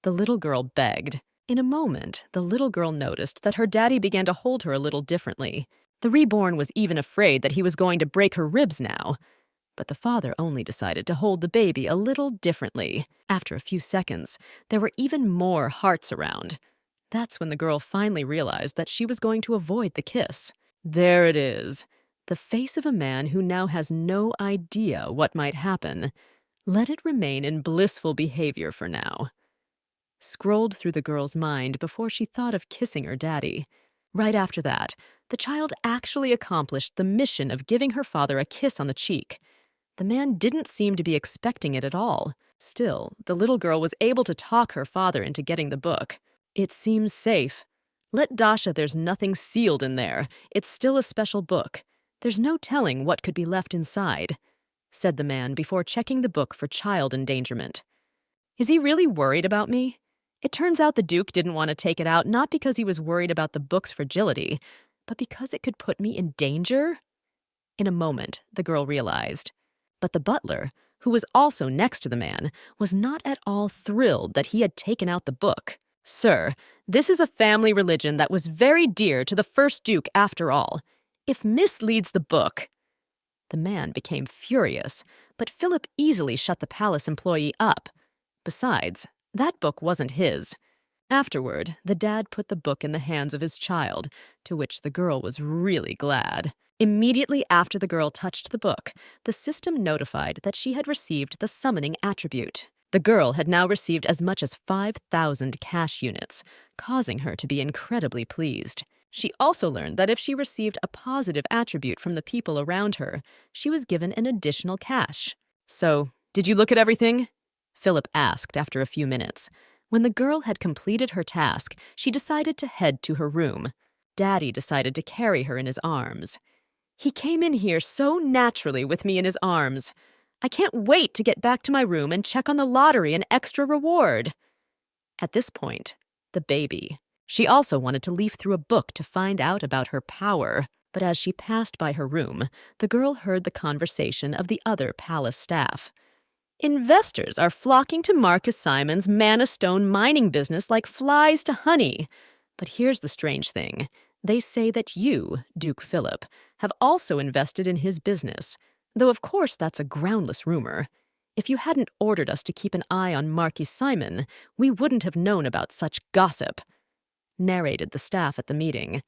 the little girl begged. In a moment, the little girl noticed that her daddy began to hold her a little differently. The reborn was even afraid that he was going to break her ribs now. But the father only decided to hold the baby a little differently. After a few seconds, there were even more hearts around. That's when the girl finally realized that she was going to avoid the kiss. There it is. The face of a man who now has no idea what might happen. Let it remain in blissful behavior for now. Scrolled through the girl's mind before she thought of kissing her daddy. Right after that, the child actually accomplished the mission of giving her father a kiss on the cheek. The man didn't seem to be expecting it at all. Still, the little girl was able to talk her father into getting the book. "It seems safe. Let Dasha, there's nothing sealed in there. It's still a special book. There's no telling what could be left inside," said the man before checking the book for child endangerment. Is he really worried about me? It turns out the Duke didn't want to take it out not because he was worried about the book's fragility, but because it could put me in danger? In a moment, the girl realized. But the butler, who was also next to the man, was not at all thrilled that he had taken out the book. "Sir, this is a family religion that was very dear to the first Duke after all. If Miss leads the book—" The man became furious, but Philip easily shut the palace employee up. Besides, that book wasn't his. Afterward, the dad put the book in the hands of his child, to which the girl was really glad. Immediately after the girl touched the book, the system notified that she had received the summoning attribute. The girl had now received as much as 5,000 cash units, causing her to be incredibly pleased. She also learned that if she received a positive attribute from the people around her, she was given an additional cash. "So, did you look at everything?" Philip asked after a few minutes. When the girl had completed her task, she decided to head to her room. Daddy decided to carry her in his arms. "He came in here so naturally with me in his arms. I can't wait to get back to my room and check on the lottery and extra reward." At this point, the baby. She also wanted to leaf through a book to find out about her power. But as she passed by her room, the girl heard the conversation of the other palace staff. Investors are flocking to Marcus Simon's Mana Stone mining business like flies to honey. But here's the strange thing. They say that you, Duke Philip, have also invested in his business, though of course that's a groundless rumor. If you hadn't ordered us to keep an eye on Marquis Simon, we wouldn't have known about such gossip, narrated the staff at the meeting.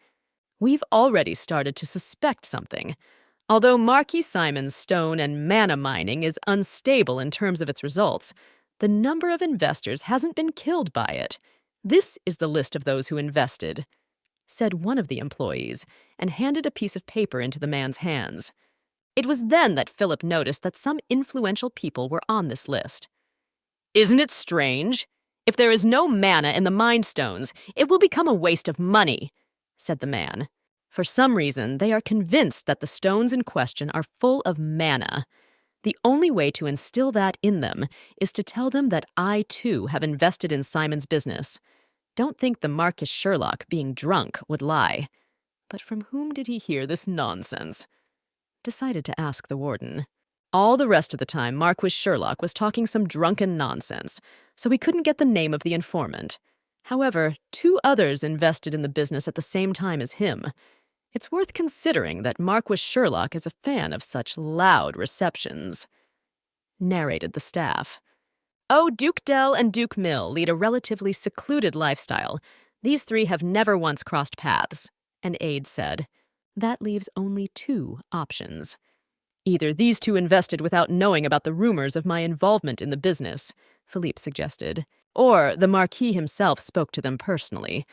We've already started to suspect something. Although Marquis Simon's stone and mana mining is unstable in terms of its results, the number of investors hasn't been killed by it. This is the list of those who invested, said one of the employees, and handed a piece of paper into the man's hands. It was then that Philip noticed that some influential people were on this list. Isn't it strange? If there is no mana in the mine stones, it will become a waste of money, said the man. For some reason, they are convinced that the stones in question are full of mana. The only way to instill that in them is to tell them that I, too, have invested in Simon's business. Don't think the Marcus Sherlock, being drunk, would lie. But from whom did he hear this nonsense? Decided to ask the warden. All the rest of the time, Marquis Sherlock was talking some drunken nonsense, so we couldn't get the name of the informant. However, 2 others invested in the business at the same time as him. It's worth considering that Marquis Sherlock is a fan of such loud receptions, narrated the staff. Oh, Duke Dell and Duke Mill lead a relatively secluded lifestyle. These 3 have never once crossed paths, an aide said. That leaves only 2 options. Either these 2 invested without knowing about the rumors of my involvement in the business, Philippe suggested, or the Marquis himself spoke to them personally.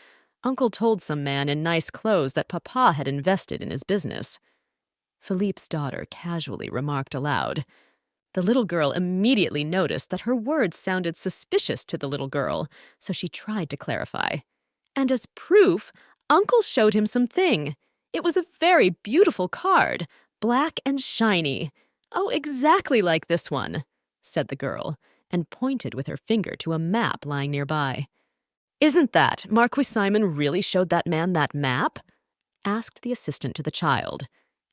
Uncle told some man in nice clothes that Papa had invested in his business. Philippe's daughter casually remarked aloud. The little girl immediately noticed that her words sounded suspicious to the little girl, so she tried to clarify. And as proof, Uncle showed him something. It was a very beautiful card, black and shiny. Oh, exactly like this one, said the girl, and pointed with her finger to a map lying nearby. Isn't that Marquis Simon really showed that man that map? Asked the assistant to the child,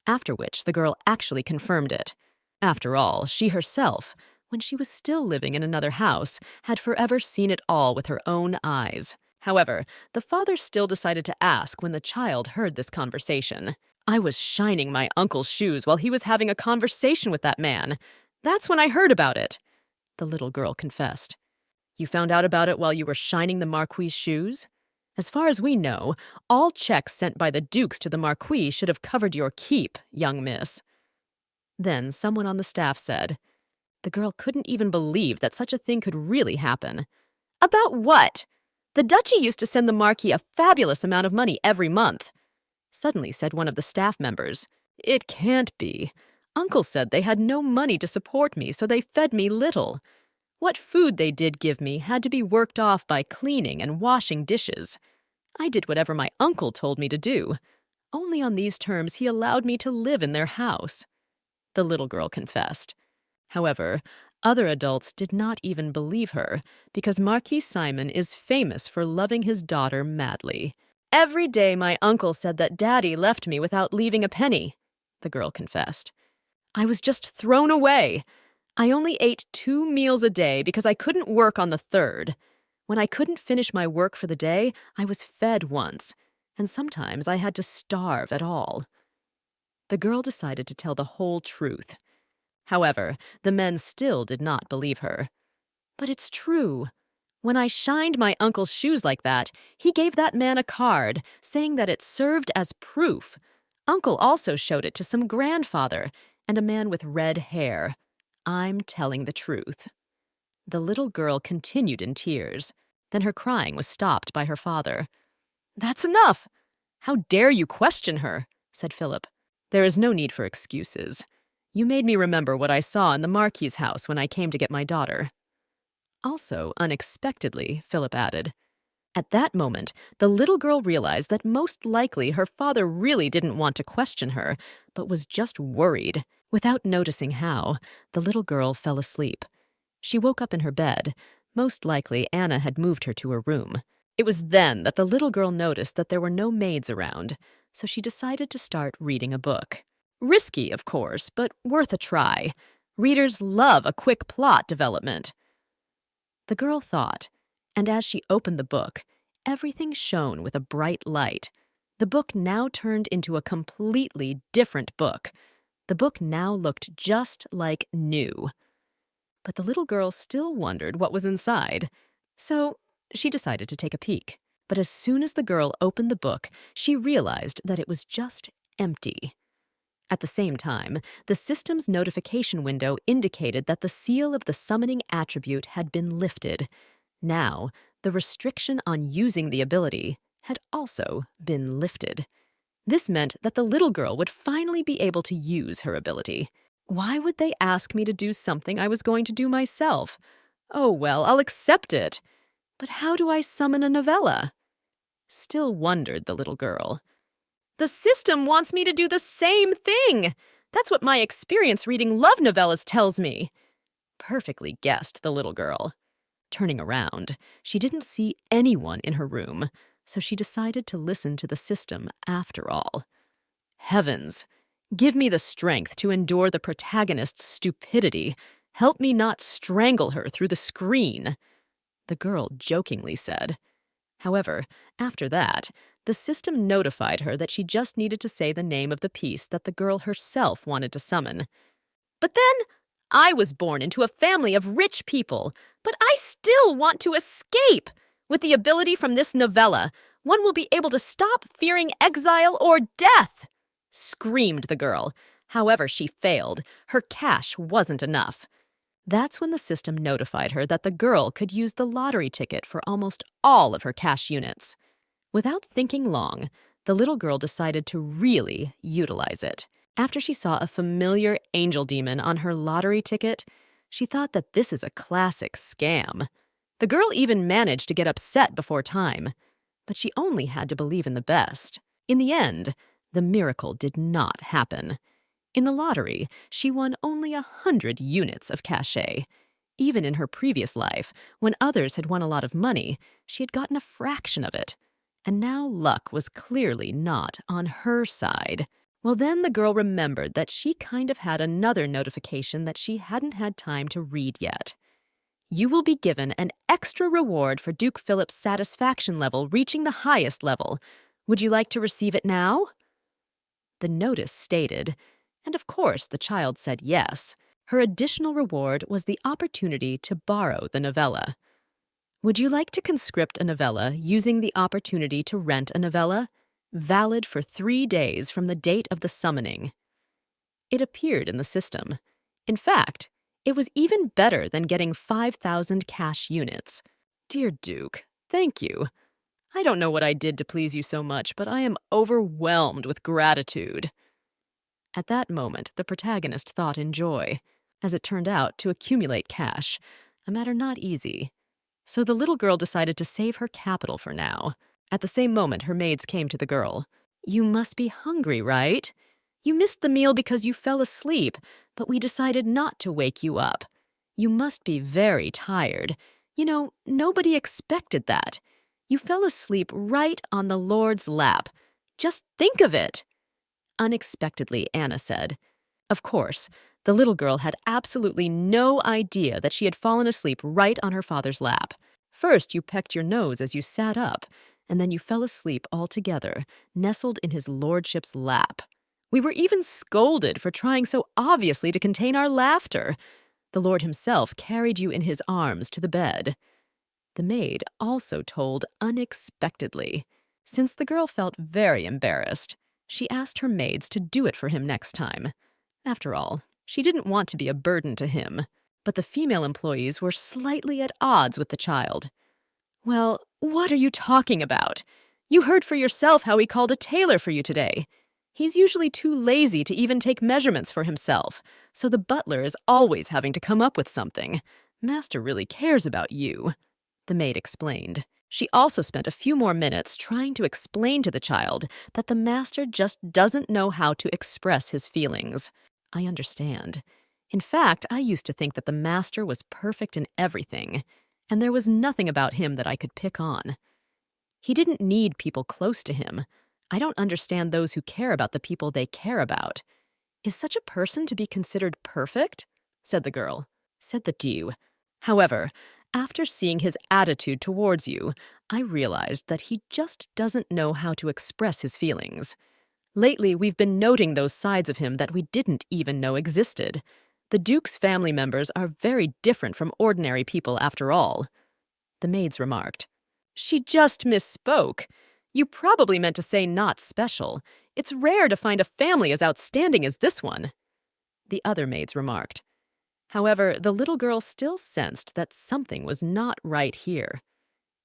after which the girl actually confirmed it. After all, she herself, when she was still living in another house, had forever seen it all with her own eyes. However, the father still decided to ask when the child heard this conversation. I was shining my uncle's shoes while he was having a conversation with that man. That's when I heard about it, the little girl confessed. You found out about it while you were shining the Marquis's shoes? As far as we know, all checks sent by the dukes to the Marquis should have covered your keep, young miss. Then someone on the staff said, the girl couldn't even believe that such a thing could really happen. About what? The duchy used to send the Marquis a fabulous amount of money every month, suddenly said one of the staff members. It can't be. Uncle said they had no money to support me, so they fed me little. What food they did give me had to be worked off by cleaning and washing dishes. I did whatever my uncle told me to do. Only on these terms he allowed me to live in their house, the little girl confessed. However, other adults did not even believe her, because Marquis Simon is famous for loving his daughter madly. Every day my uncle said that Daddy left me without leaving a penny, the girl confessed. I was just thrown away. I only ate 2 meals a day because I couldn't work on the 3rd. When I couldn't finish my work for the day, I was fed once, and sometimes I had to starve at all. The girl decided to tell the whole truth. However, the men still did not believe her. But it's true. When I shined my uncle's shoes like that, he gave that man a card, saying that it served as proof. Uncle also showed it to some grandfather and a man with red hair. I'm telling the truth. The little girl continued in tears. Then her crying was stopped by her father. That's enough! How dare you question her, said Philip. There is no need for excuses. You made me remember what I saw in the Marquis's house when I came to get my daughter. Also, unexpectedly, Philip added. At that moment, the little girl realized that most likely her father really didn't want to question her, but was just worried. Without noticing how, the little girl fell asleep. She woke up in her bed. Most likely, Anna had moved her to her room. It was then that the little girl noticed that there were no maids around, so she decided to start reading a book. Risky, of course, but worth a try. Readers love a quick plot development. The girl thought, and as she opened the book, everything shone with a bright light. The book now turned into a completely different book. The book now looked just like new. But the little girl still wondered what was inside, so she decided to take a peek. But as soon as the girl opened the book, she realized that it was just empty. At the same time, the system's notification window indicated that the seal of the summoning attribute had been lifted. Now, the restriction on using the ability had also been lifted. This meant that the little girl would finally be able to use her ability. Why would they ask me to do something I was going to do myself? Oh well, I'll accept it. But how do I summon a novella? Still wondered the little girl. The system wants me to do the same thing. That's what my experience reading love novellas tells me. Perfectly guessed the little girl. Turning around, she didn't see anyone in her room, so she decided to listen to the system after all. Heavens, give me the strength to endure the protagonist's stupidity. Help me not strangle her through the screen, the girl jokingly said. However, after that, the system notified her that she just needed to say the name of the piece that the girl herself wanted to summon. But then, I was born into a family of rich people, but I still want to escape. With the ability from this novella, one will be able to stop fearing exile or death, screamed the girl. However, she failed. Her cash wasn't enough. That's when the system notified her that the girl could use the lottery ticket for almost all of her cash units. Without thinking long, the little girl decided to really utilize it. After she saw a familiar angel demon on her lottery ticket, she thought that this is a classic scam. The girl even managed to get upset before time, but she only had to believe in the best. In the end, the miracle did not happen. In the lottery, she won only 100 units of cachet. Even in her previous life, when others had won a lot of money, she had gotten a fraction of it. And now luck was clearly not on her side. Well, then the girl remembered that she kind of had another notification that she hadn't had time to read yet. You will be given an extra reward for Duke Philip's satisfaction level reaching the highest level. Would you like to receive it now? The notice stated, and of course the child said yes. Her additional reward was the opportunity to borrow the novella. Would you like to conscript a novella using the opportunity to rent a novella? Valid for 3 days from the date of the summoning. It appeared in the system. In fact, it was even better than getting 5,000 cash units. Dear Duke, thank you. I don't know what I did to please you so much, but I am overwhelmed with gratitude. At that moment, the protagonist thought in joy. As it turned out, to accumulate cash, a matter not easy. So the little girl decided to save her capital for now. At the same moment, her maids came to the girl. You must be hungry, right? You missed the meal because you fell asleep, but we decided not to wake you up. You must be very tired. You know, nobody expected that. You fell asleep right on the Lord's lap. Just think of it. Unexpectedly, Anna said. Of course, the little girl had absolutely no idea that she had fallen asleep right on her father's lap. First, you pecked your nose as you sat up, and then you fell asleep altogether, nestled in his lordship's lap. We were even scolded for trying so obviously to contain our laughter. The Lord himself carried you in his arms to the bed. The maid also told unexpectedly. Since the girl felt very embarrassed, she asked her maids to do it for him next time. After all, she didn't want to be a burden to him, but the female employees were slightly at odds with the child. Well, what are you talking about? You heard for yourself how he called a tailor for you today. He's usually too lazy to even take measurements for himself, so the butler is always having to come up with something. Master really cares about you, the maid explained. She also spent a few more minutes trying to explain to the child that the master just doesn't know how to express his feelings. I understand. In fact, I used to think that the master was perfect in everything, and there was nothing about him that I could pick on. He didn't need people close to him. I don't understand those who care about the people they care about. Is such a person to be considered perfect? Said the girl. Said the Jew. However, after seeing his attitude towards you, I realized that he just doesn't know how to express his feelings. Lately, we've been noting those sides of him that we didn't even know existed. The Duke's family members are very different from ordinary people after all. The maids remarked. She just misspoke. You probably meant to say not special. It's rare to find a family as outstanding as this one. The other maids remarked. However, the little girl still sensed that something was not right here.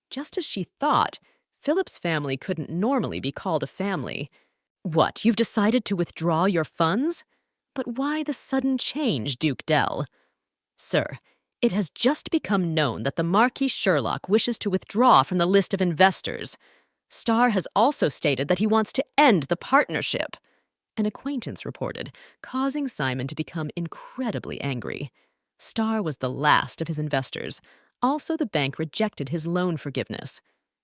Just as she thought, Philip's family couldn't normally be called a family. What, you've decided to withdraw your funds? But why the sudden change, Duke Dell? Sir, it has just become known that the Marquis Sherlock wishes to withdraw from the list of investors. Starr has also stated that he wants to end the partnership. An acquaintance reported, causing Simon to become incredibly angry. Starr was the last of his investors. Also, the bank rejected his loan forgiveness.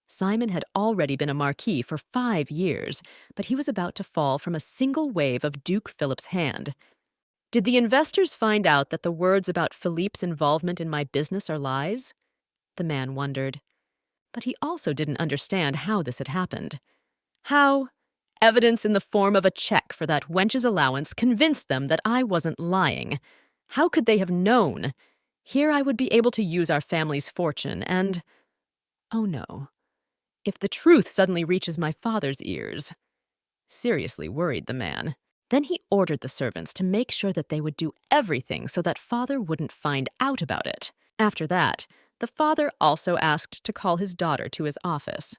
Simon had already been a marquis for 5 years, but he was about to fall from a single wave of Duke Philip's hand. Did the investors find out that the words about Philippe's involvement in my business are lies? The man wondered. But he also didn't understand how this had happened. How? Evidence in the form of a check for that wench's allowance convinced them that I wasn't lying. How could they have known? Here I would be able to use our family's fortune and… Oh no. If the truth suddenly reaches my father's ears… Seriously worried the man. Then he ordered the servants to make sure that they would do everything so that father wouldn't find out about it. After that, the father also asked to call his daughter to his office.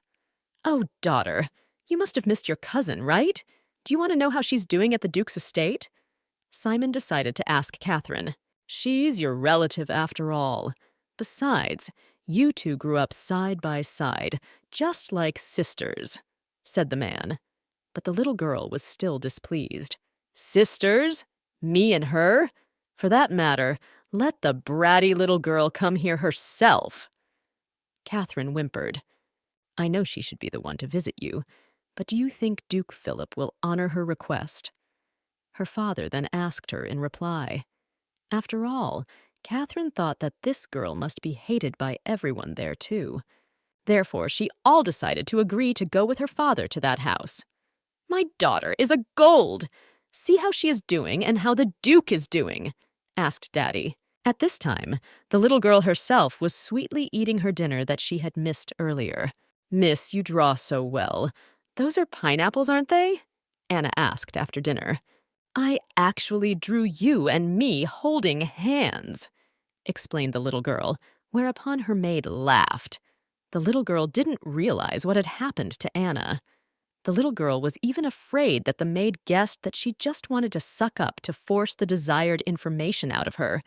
Oh, daughter, you must have missed your cousin, right? Do you want to know how she's doing at the Duke's estate? Simon decided to ask Catherine. She's your relative after all. Besides, you two grew up side by side, just like sisters, said the man. But the little girl was still displeased. Sisters? Me and her? For that matter, let the bratty little girl come here herself. Catherine whimpered. I know she should be the one to visit you, but do you think Duke Philip will honor her request? Her father then asked her in reply. After all, Catherine thought that this girl must be hated by everyone there too. Therefore, she all decided to agree to go with her father to that house. My daughter is a gold! See how she is doing and how the Duke is doing, asked Daddy. At this time, the little girl herself was sweetly eating her dinner that she had missed earlier. Miss, you draw so well. Those are pineapples, aren't they? Anna asked after dinner. I actually drew you and me holding hands, explained the little girl, whereupon her maid laughed. The little girl didn't realize what had happened to Anna. The little girl was even afraid that the maid guessed that she just wanted to suck up to force the desired information out of her.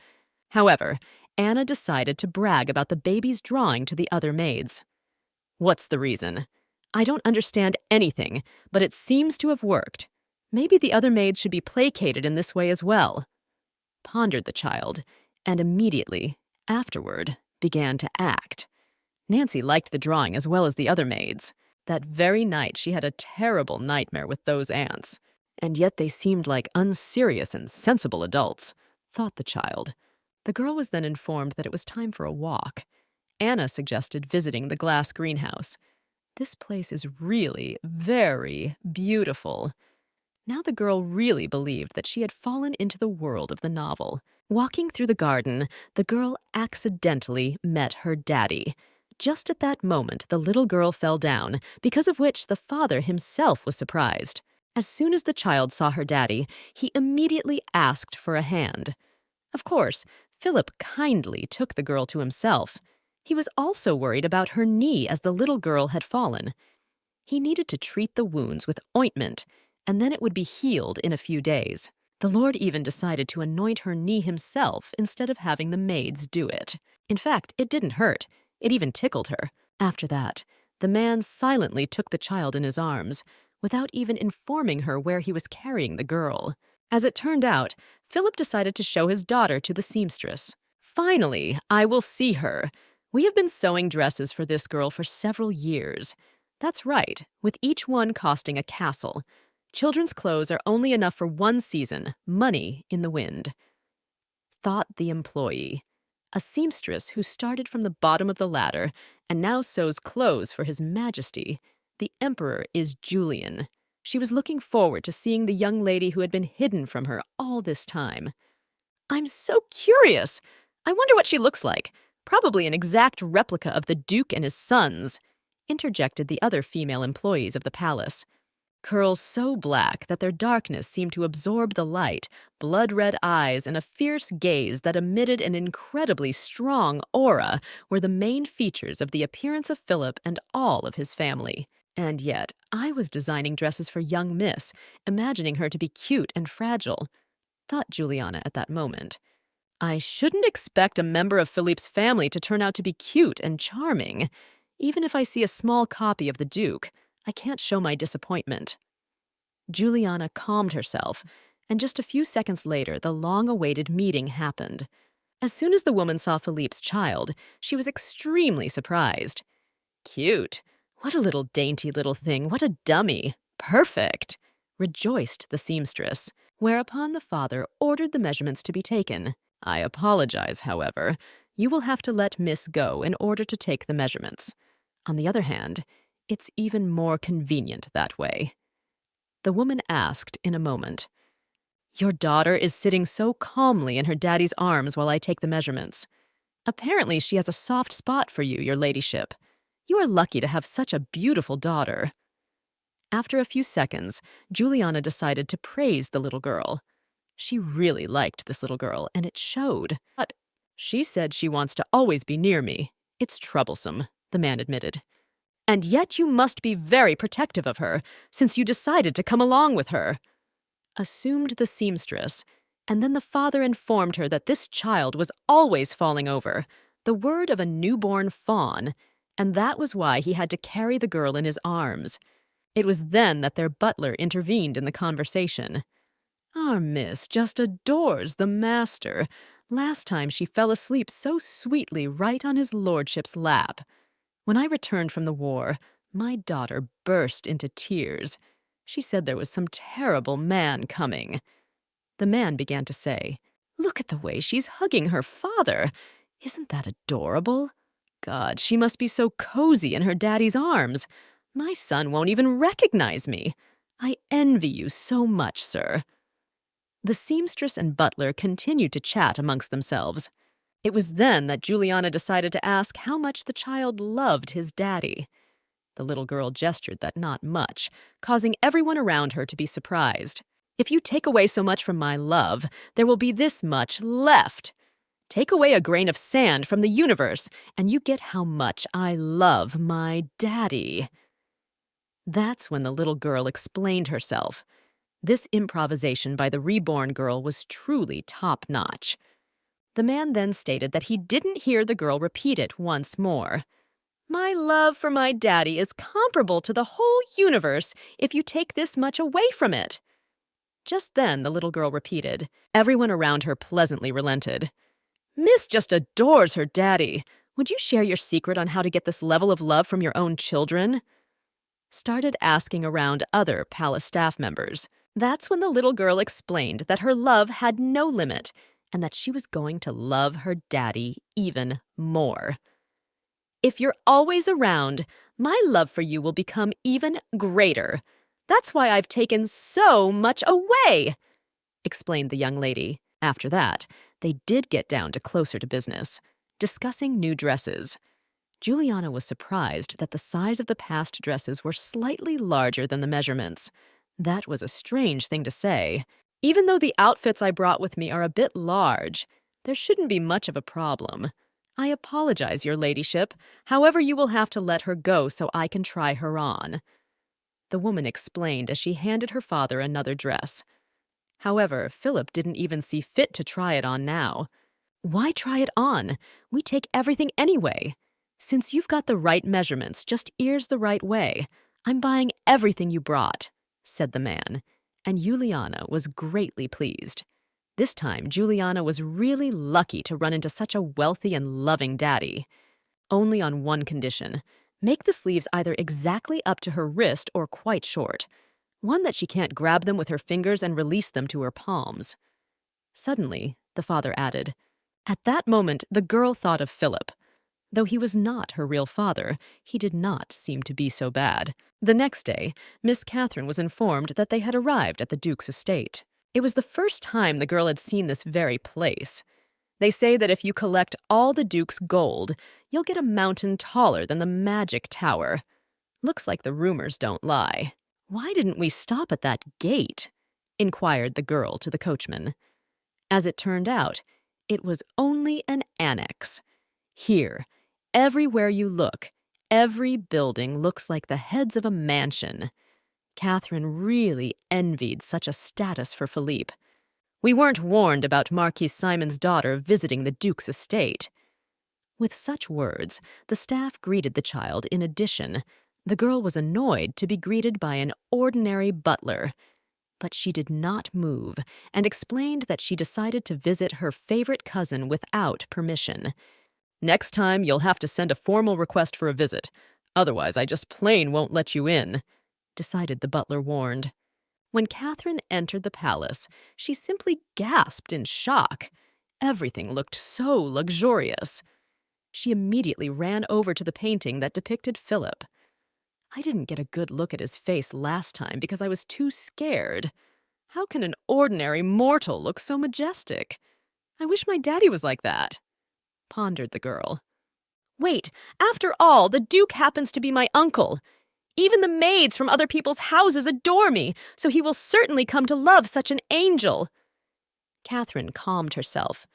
However, Anna decided to brag about the baby's drawing to the other maids. What's the reason? I don't understand anything, but it seems to have worked. Maybe the other maids should be placated in this way as well, pondered the child, and immediately, afterward, began to act. Nancy liked the drawing as well as the other maids. That very night she had a terrible nightmare with those aunts, and yet they seemed like unserious and sensible adults, thought the child. The girl was then informed that it was time for a walk. Anna suggested visiting the glass greenhouse. This place is really very beautiful. Now the girl really believed that she had fallen into the world of the novel. Walking through the garden, the girl accidentally met her daddy. Just at that moment, the little girl fell down, because of which the father himself was surprised. As soon as the child saw her daddy, he immediately asked for a hand. Of course, Philip kindly took the girl to himself. He was also worried about her knee as the little girl had fallen. He needed to treat the wounds with ointment, and then it would be healed in a few days. The Lord even decided to anoint her knee himself instead of having the maids do it. In fact, it didn't hurt. It even tickled her. After that, the man silently took the child in his arms, without even informing her where he was carrying the girl. As it turned out, Philip decided to show his daughter to the seamstress. Finally, I will see her. We have been sewing dresses for this girl for several years. That's right, with each one costing a castle. Children's clothes are only enough for one season, money in the wind. Thought the employee, a seamstress who started from the bottom of the ladder and now sews clothes for His Majesty. The Emperor is Julian. She was looking forward to seeing the young lady who had been hidden from her all this time. I'm so curious. I wonder what she looks like. Probably an exact replica of the Duke and his sons, interjected the other female employees of the palace. Curls so black that their darkness seemed to absorb the light, blood-red eyes, and a fierce gaze that emitted an incredibly strong aura were the main features of the appearance of Philip and all of his family. And yet, I was designing dresses for young Miss, imagining her to be cute and fragile, thought Juliana at that moment. I shouldn't expect a member of Philippe's family to turn out to be cute and charming. Even if I see a small copy of the Duke, I can't show my disappointment. Juliana calmed herself, and just a few seconds later, the long-awaited meeting happened. As soon as the woman saw Philippe's child, she was extremely surprised. Cute. What a little dainty little thing. What a dummy. Perfect, rejoiced the seamstress, whereupon the father ordered the measurements to be taken. I apologize, however. You will have to let Miss go in order to take the measurements. On the other hand, it's even more convenient that way. The woman asked in a moment, Your daughter is sitting so calmly in her daddy's arms while I take the measurements. Apparently she has a soft spot for you, your ladyship. You are lucky to have such a beautiful daughter. After a few seconds, Juliana decided to praise the little girl. She really liked this little girl, and it showed. But she said she wants to always be near me. It's troublesome, the man admitted. And yet you must be very protective of her, since you decided to come along with her, assumed the seamstress, and then the father informed her that this child was always falling over, the word of a newborn fawn, and that was why he had to carry the girl in his arms. It was then that their butler intervened in the conversation. Our miss just adores the master. Last time she fell asleep so sweetly right on his lordship's lap. When I returned from the war, my daughter burst into tears. She said there was some terrible man coming. The man began to say, Look at the way she's hugging her father. Isn't that adorable? God, she must be so cozy in her daddy's arms. My son won't even recognize me. I envy you so much, sir. The seamstress and butler continued to chat amongst themselves. It was then that Juliana decided to ask how much the child loved his daddy. The little girl gestured that not much, causing everyone around her to be surprised. If you take away so much from my love, there will be this much left. Take away a grain of sand from the universe, and you get how much I love my daddy. That's when the little girl explained herself. This improvisation by the reborn girl was truly top-notch. The man then stated that he didn't hear the girl repeat it once more. My love for my daddy is comparable to the whole universe if you take this much away from it. Just then, the little girl repeated. Everyone around her pleasantly relented. Miss just adores her daddy. Would you share your secret on how to get this level of love from your own children? Started asking around other palace staff members. That's when the little girl explained that her love had no limit and that she was going to love her daddy even more. If you're always around, my love for you will become even greater. That's why I've taken so much away, explained the young lady. After that, they did get down to closer to business, discussing new dresses. Juliana was surprised that the size of the past dresses were slightly larger than the measurements. That was a strange thing to say. Even though the outfits I brought with me are a bit large, there shouldn't be much of a problem. I apologize, your ladyship. However, you will have to let her go so I can try her on. The woman explained as she handed her father another dress. However, Philip didn't even see fit to try it on now. Why try it on? We take everything anyway. Since you've got the right measurements, just ears the right way. I'm buying everything you brought, said the man, and Juliana was greatly pleased. This time, Juliana was really lucky to run into such a wealthy and loving daddy. Only on one condition. Make the sleeves either exactly up to her wrist or quite short, one that she can't grab them with her fingers and release them to her palms. Suddenly, the father added, at that moment, the girl thought of Philip. Though he was not her real father, he did not seem to be so bad. The next day, Miss Catherine was informed that they had arrived at the Duke's estate. It was the first time the girl had seen this very place. They say that if you collect all the Duke's gold, you'll get a mountain taller than the magic tower. Looks like the rumors don't lie. Why didn't we stop at that gate? Inquired the girl to the coachman. As it turned out, it was only an annex. Here, everywhere you look, every building looks like the heads of a mansion. Catherine really envied such a status for Philippe. We weren't warned about Marquis Simon's daughter visiting the Duke's estate. With such words, the staff greeted the child in addition. The girl was annoyed to be greeted by an ordinary butler. But she did not move and explained that she decided to visit her favorite cousin without permission. Next time, you'll have to send a formal request for a visit. Otherwise, I just plain won't let you in, decided the butler warned. When Catherine entered the palace, she simply gasped in shock. Everything looked so luxurious. She immediately ran over to the painting that depicted Philip. I didn't get a good look at his face last time because I was too scared. How can an ordinary mortal look so majestic? I wish my daddy was like that, pondered the girl. Wait, after all, the Duke happens to be my uncle. Even the maids from other people's houses adore me, so he will certainly come to love such an angel. Catherine calmed herself.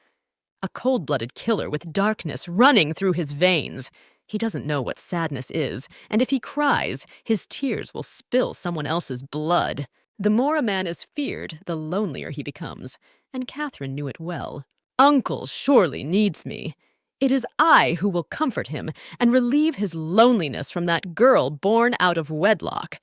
A cold-blooded killer with darkness running through his veins. He doesn't know what sadness is, and if he cries, his tears will spill someone else's blood. The more a man is feared, the lonelier he becomes, and Catherine knew it well. Uncle surely needs me. It is I who will comfort him and relieve his loneliness from that girl born out of wedlock.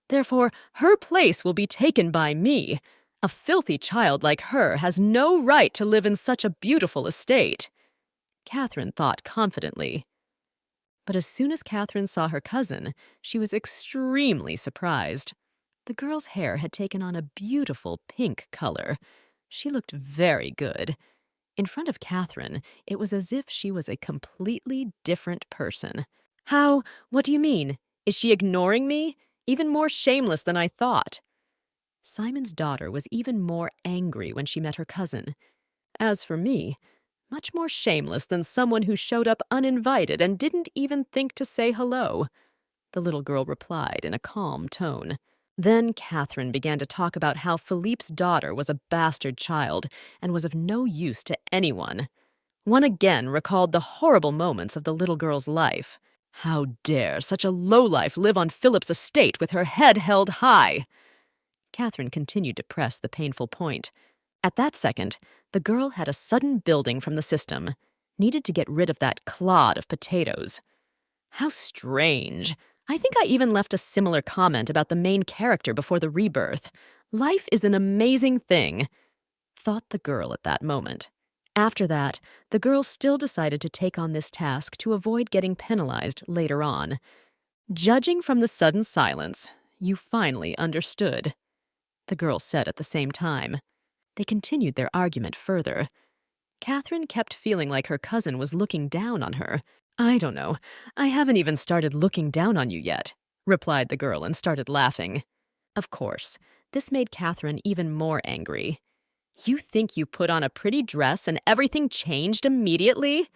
Therefore, her place will be taken by me. A filthy child like her has no right to live in such a beautiful estate. Catherine thought confidently. But as soon as Catherine saw her cousin, she was extremely surprised. The girl's hair had taken on a beautiful pink color. She looked very good. In front of Catherine, it was as if she was a completely different person. How? What do you mean? Is she ignoring me? Even more shameless than I thought. Simon's daughter was even more angry when she met her cousin. As for me, much more shameless than someone who showed up uninvited and didn't even think to say hello, the little girl replied in a calm tone. Then Catherine began to talk about how Philippe's daughter was a bastard child and was of no use to anyone. One again recalled the horrible moments of the little girl's life. How dare such a lowlife live on Philip's estate with her head held high? Catherine continued to press the painful point. At that second, the girl had a sudden building from the system, needed to get rid of that clod of potatoes. How strange. I think I even left a similar comment about the main character before the rebirth. Life is an amazing thing, thought the girl at that moment. After that, the girl still decided to take on this task to avoid getting penalized later on. Judging from the sudden silence, you finally understood, the girl said at the same time. They continued their argument further. Catherine kept feeling like her cousin was looking down on her. I don't know. I haven't even started looking down on you yet, replied the girl and started laughing. Of course, this made Catherine even more angry. You think you put on a pretty dress and everything changed immediately?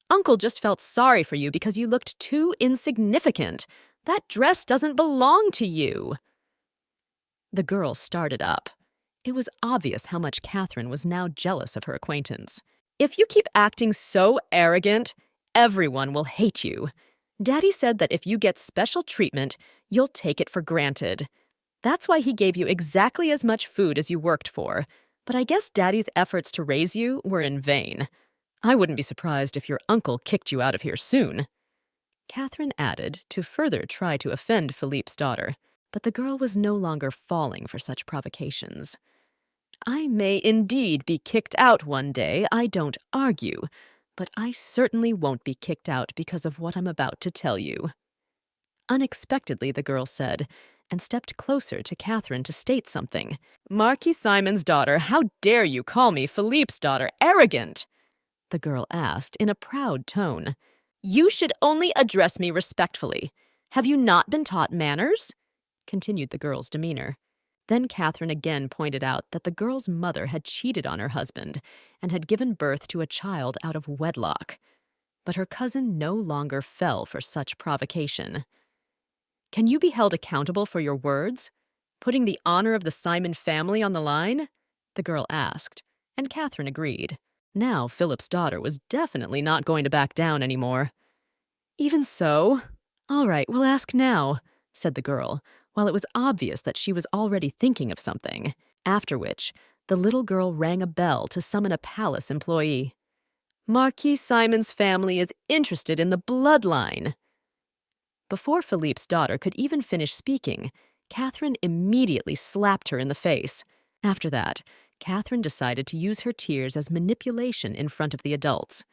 Uncle just felt sorry for you because you looked too insignificant. That dress doesn't belong to you. The girl started up. It was obvious how much Catherine was now jealous of her acquaintance. If you keep acting so arrogant, everyone will hate you. Daddy said that if you get special treatment, you'll take it for granted. That's why he gave you exactly as much food as you worked for. But I guess Daddy's efforts to raise you were in vain. I wouldn't be surprised if your uncle kicked you out of here soon. Catherine added to further try to offend Philippe's daughter, but the girl was no longer falling for such provocations. I may indeed be kicked out one day, I don't argue, but I certainly won't be kicked out because of what I'm about to tell you. Unexpectedly, the girl said, and stepped closer to Catherine to state something. "Marquis Simon's daughter, how dare you call me, Philippe's daughter, arrogant?" the girl asked in a proud tone. "You should only address me respectfully. Have you not been taught manners?" continued the girl's demeanor. Then Catherine again pointed out that the girl's mother had cheated on her husband and had given birth to a child out of wedlock. But her cousin no longer fell for such provocation. "Can you be held accountable for your words? Putting the honor of the Simon family on the line?" the girl asked, and Catherine agreed. Now Philip's daughter was definitely not going to back down anymore. "Even so? All right, we'll ask now," said the girl, while it was obvious that she was already thinking of something, after which the little girl rang a bell to summon a palace employee. "Marquis Simon's family is interested in the bloodline." Before Philippe's daughter could even finish speaking, Catherine immediately slapped her in the face. After that, Catherine decided to use her tears as manipulation in front of the adults.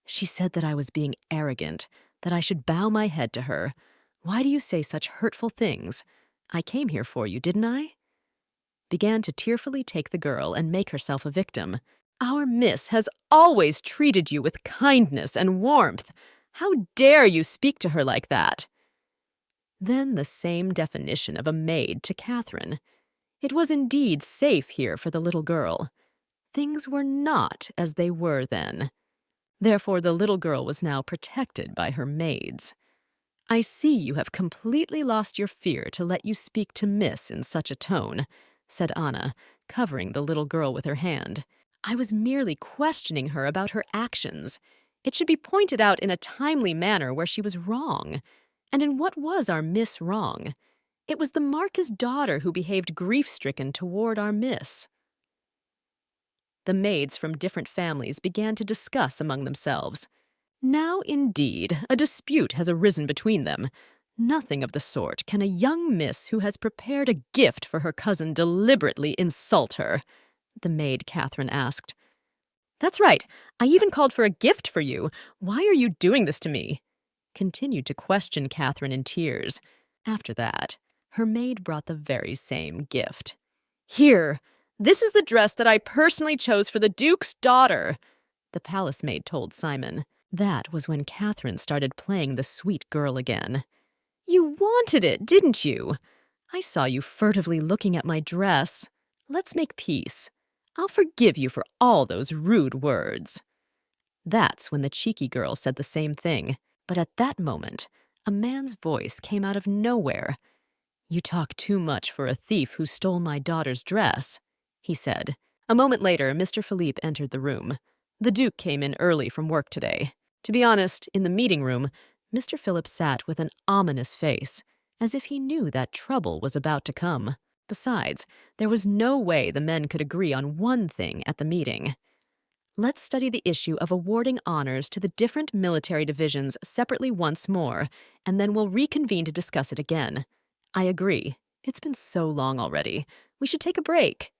"She said that I was being arrogant, that I should bow my head to her. Why do you say such hurtful things? I came here for you, didn't I?" Began to tearfully take the girl and make herself a victim. "Our miss has always treated you with kindness and warmth. How dare you speak to her like that?" Then the same definition of a maid to Catherine. It was indeed safe here for the little girl. Things were not as they were then. Therefore, the little girl was now protected by her maids. "I see you have completely lost your fear to let you speak to Miss in such a tone," said Anna, covering the little girl with her hand. "I was merely questioning her about her actions. It should be pointed out in a timely manner where she was wrong. And in what was our Miss wrong? It was the Marquis' daughter who behaved grief-stricken toward our Miss." The maids from different families began to discuss among themselves. Now, indeed, a dispute has arisen between them. Nothing of the sort can a young miss who has prepared a gift for her cousin deliberately insult her, the maid Catherine asked. "That's right. I even called for a gift for you. Why are you doing this to me?" Continued to question Catherine in tears. After that, her maid brought the very same gift. "Here, this is the dress that I personally chose for the Duke's daughter," the palace maid told Simon. That was when Catherine started playing the sweet girl again. "You wanted it, didn't you? I saw you furtively looking at my dress. Let's make peace. I'll forgive you for all those rude words." That's when the cheeky girl said the same thing, but at that moment, a man's voice came out of nowhere. "You talk too much for a thief who stole my daughter's dress," he said. A moment later, Mr. Philippe entered the room. The Duke came in early from work today. To be honest, in the meeting room, Mr. Philip sat with an ominous face, as if he knew that trouble was about to come. Besides, there was no way the men could agree on one thing at the meeting. "Let's study the issue of awarding honors to the different military divisions separately once more, and then we'll reconvene to discuss it again. I agree. It's been so long already. We should take a break."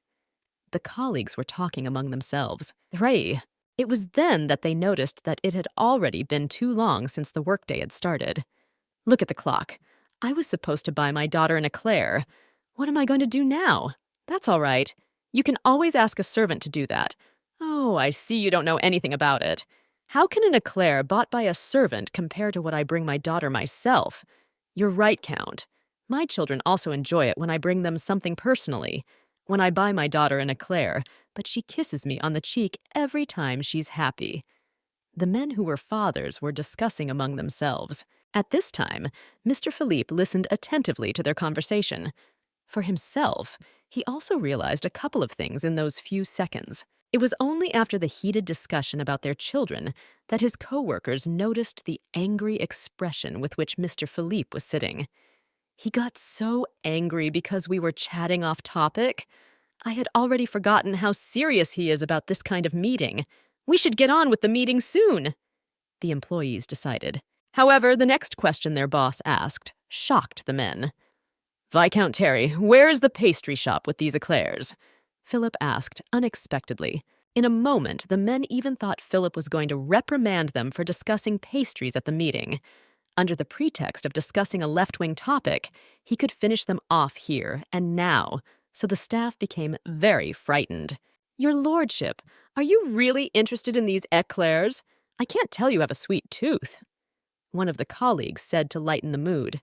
The colleagues were talking among themselves. It was then that they noticed that it had already been too long since the workday had started. "Look at the clock. I was supposed to buy my daughter an eclair. What am I going to do now? That's all right. You can always ask a servant to do that. Oh, I see you don't know anything about it. How can an eclair bought by a servant compare to what I bring my daughter myself? You're right, Count. My children also enjoy it when I bring them something personally. When I buy my daughter an eclair, but she kisses me on the cheek every time she's happy." The men who were fathers were discussing among themselves. At this time, Mr. Philippe listened attentively to their conversation. For himself, he also realized a couple of things in those few seconds. It was only after the heated discussion about their children that his co-workers noticed the angry expression with which Mr. Philippe was sitting. He got so angry because we were chatting off topic. I had already forgotten how serious he is about this kind of meeting. We should get on with the meeting soon, the employees decided. However, the next question their boss asked shocked the men. "Viscount Terry, where is the pastry shop with these eclairs?" Philip asked unexpectedly. In a moment, the men even thought Philip was going to reprimand them for discussing pastries at the meeting. Under the pretext of discussing a left-wing topic, he could finish them off here and now, so the staff became very frightened. "Your lordship, are you really interested in these eclairs? I can't tell you have a sweet tooth," one of the colleagues said to lighten the mood.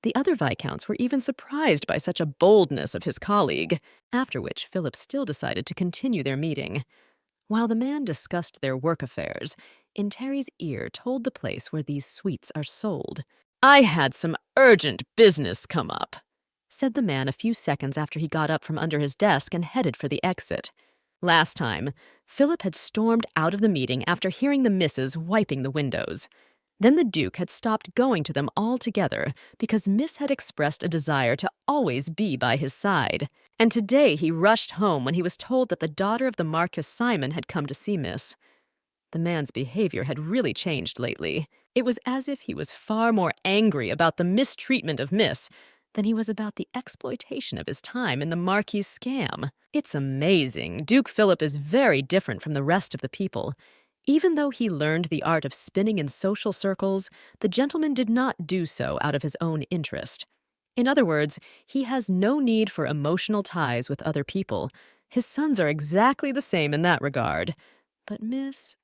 The other viscounts were even surprised by such a boldness of his colleague, after which Philip still decided to continue their meeting. While the man discussed their work affairs, in Terry's ear told the place where these sweets are sold. "I had some urgent business come up," said the man a few seconds after he got up from under his desk and headed for the exit. Last time, Philip had stormed out of the meeting after hearing the missus wiping the windows. Then the Duke had stopped going to them altogether because Miss had expressed a desire to always be by his side. And today he rushed home when he was told that the daughter of the Marquis Simon had come to see Miss. The man's behavior had really changed lately. It was as if he was far more angry about the mistreatment of Miss than he was about the exploitation of his time in the Marquis' scam. It's amazing. Duke Philip is very different from the rest of the people. Even though he learned the art of spinning in social circles, the gentleman did not do so out of his own interest. In other words, he has no need for emotional ties with other people. His sons are exactly the same in that regard. But Miss,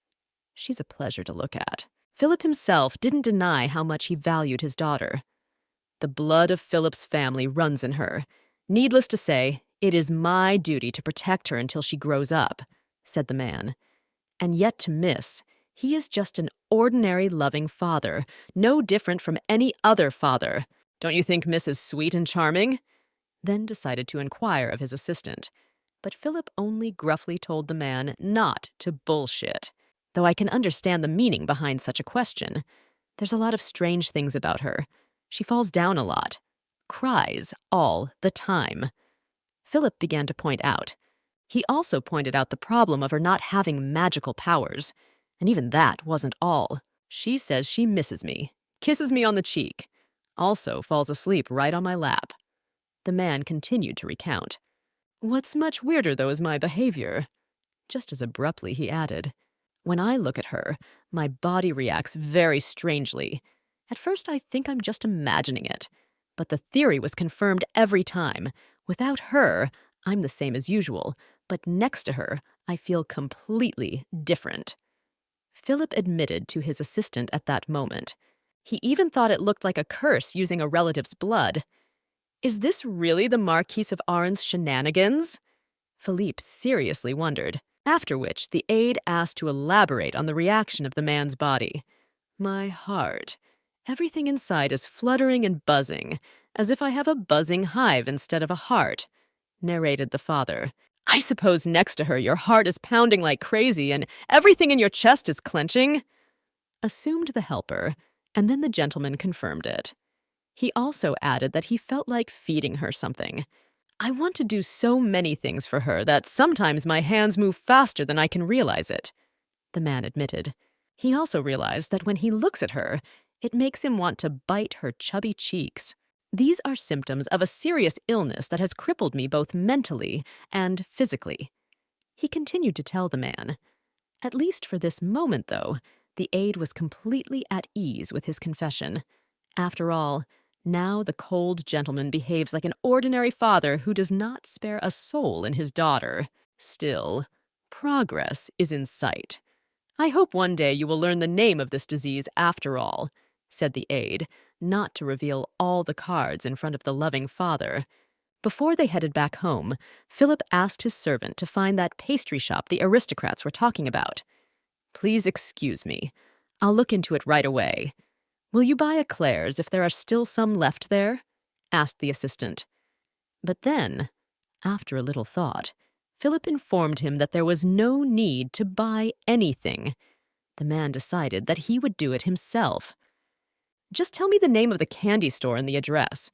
she's a pleasure to look at. Philip himself didn't deny how much he valued his daughter. "The blood of Philip's family runs in her. Needless to say, it is my duty to protect her until she grows up," said the man. And yet to Miss, he is just an ordinary loving father, no different from any other father. "Don't you think Miss is sweet and charming?" Then decided to inquire of his assistant. But Philip only gruffly told the man not to bullshit. Though I can understand the meaning behind such a question. There's a lot of strange things about her. She falls down a lot. Cries all the time. Philip began to point out. He also pointed out the problem of her not having magical powers. And even that wasn't all. "She says she misses me, kisses me on the cheek, also falls asleep right on my lap." The man continued to recount. "What's much weirder, though, is my behavior." Just as abruptly, he added, "When I look at her, my body reacts very strangely. At first, I think I'm just imagining it. But the theory was confirmed every time. Without her, I'm the same as usual. But next to her, I feel completely different." Philip admitted to his assistant at that moment. He even thought it looked like a curse using a relative's blood. Is this really the Marquis of Arn's shenanigans? Philippe seriously wondered, after which the aide asked to elaborate on the reaction of the man's body. "My heart. Everything inside is fluttering and buzzing, as if I have a buzzing hive instead of a heart," narrated the father. "I suppose next to her your heart is pounding like crazy and everything in your chest is clenching," assumed the helper, and then the gentleman confirmed it. He also added that he felt like feeding her something. "I want to do so many things for her that sometimes my hands move faster than I can realize it," the man admitted. He also realized that when he looks at her, it makes him want to bite her chubby cheeks. "These are symptoms of a serious illness that has crippled me both mentally and physically," he continued to tell the man. At least for this moment, though, the aide was completely at ease with his confession. After all, now the cold gentleman behaves like an ordinary father who does not spare a soul in his daughter. Still, progress is in sight. "I hope one day you will learn the name of this disease after all," said the aide, not to reveal all the cards in front of the loving father. Before they headed back home, Philip asked his servant to find that pastry shop the aristocrats were talking about. "Please excuse me. I'll look into it right away. Will you buy eclairs if there are still some left there?" asked the assistant. But then, after a little thought, Philip informed him that there was no need to buy anything. The man decided that he would do it himself. "Just tell me the name of the candy store and the address.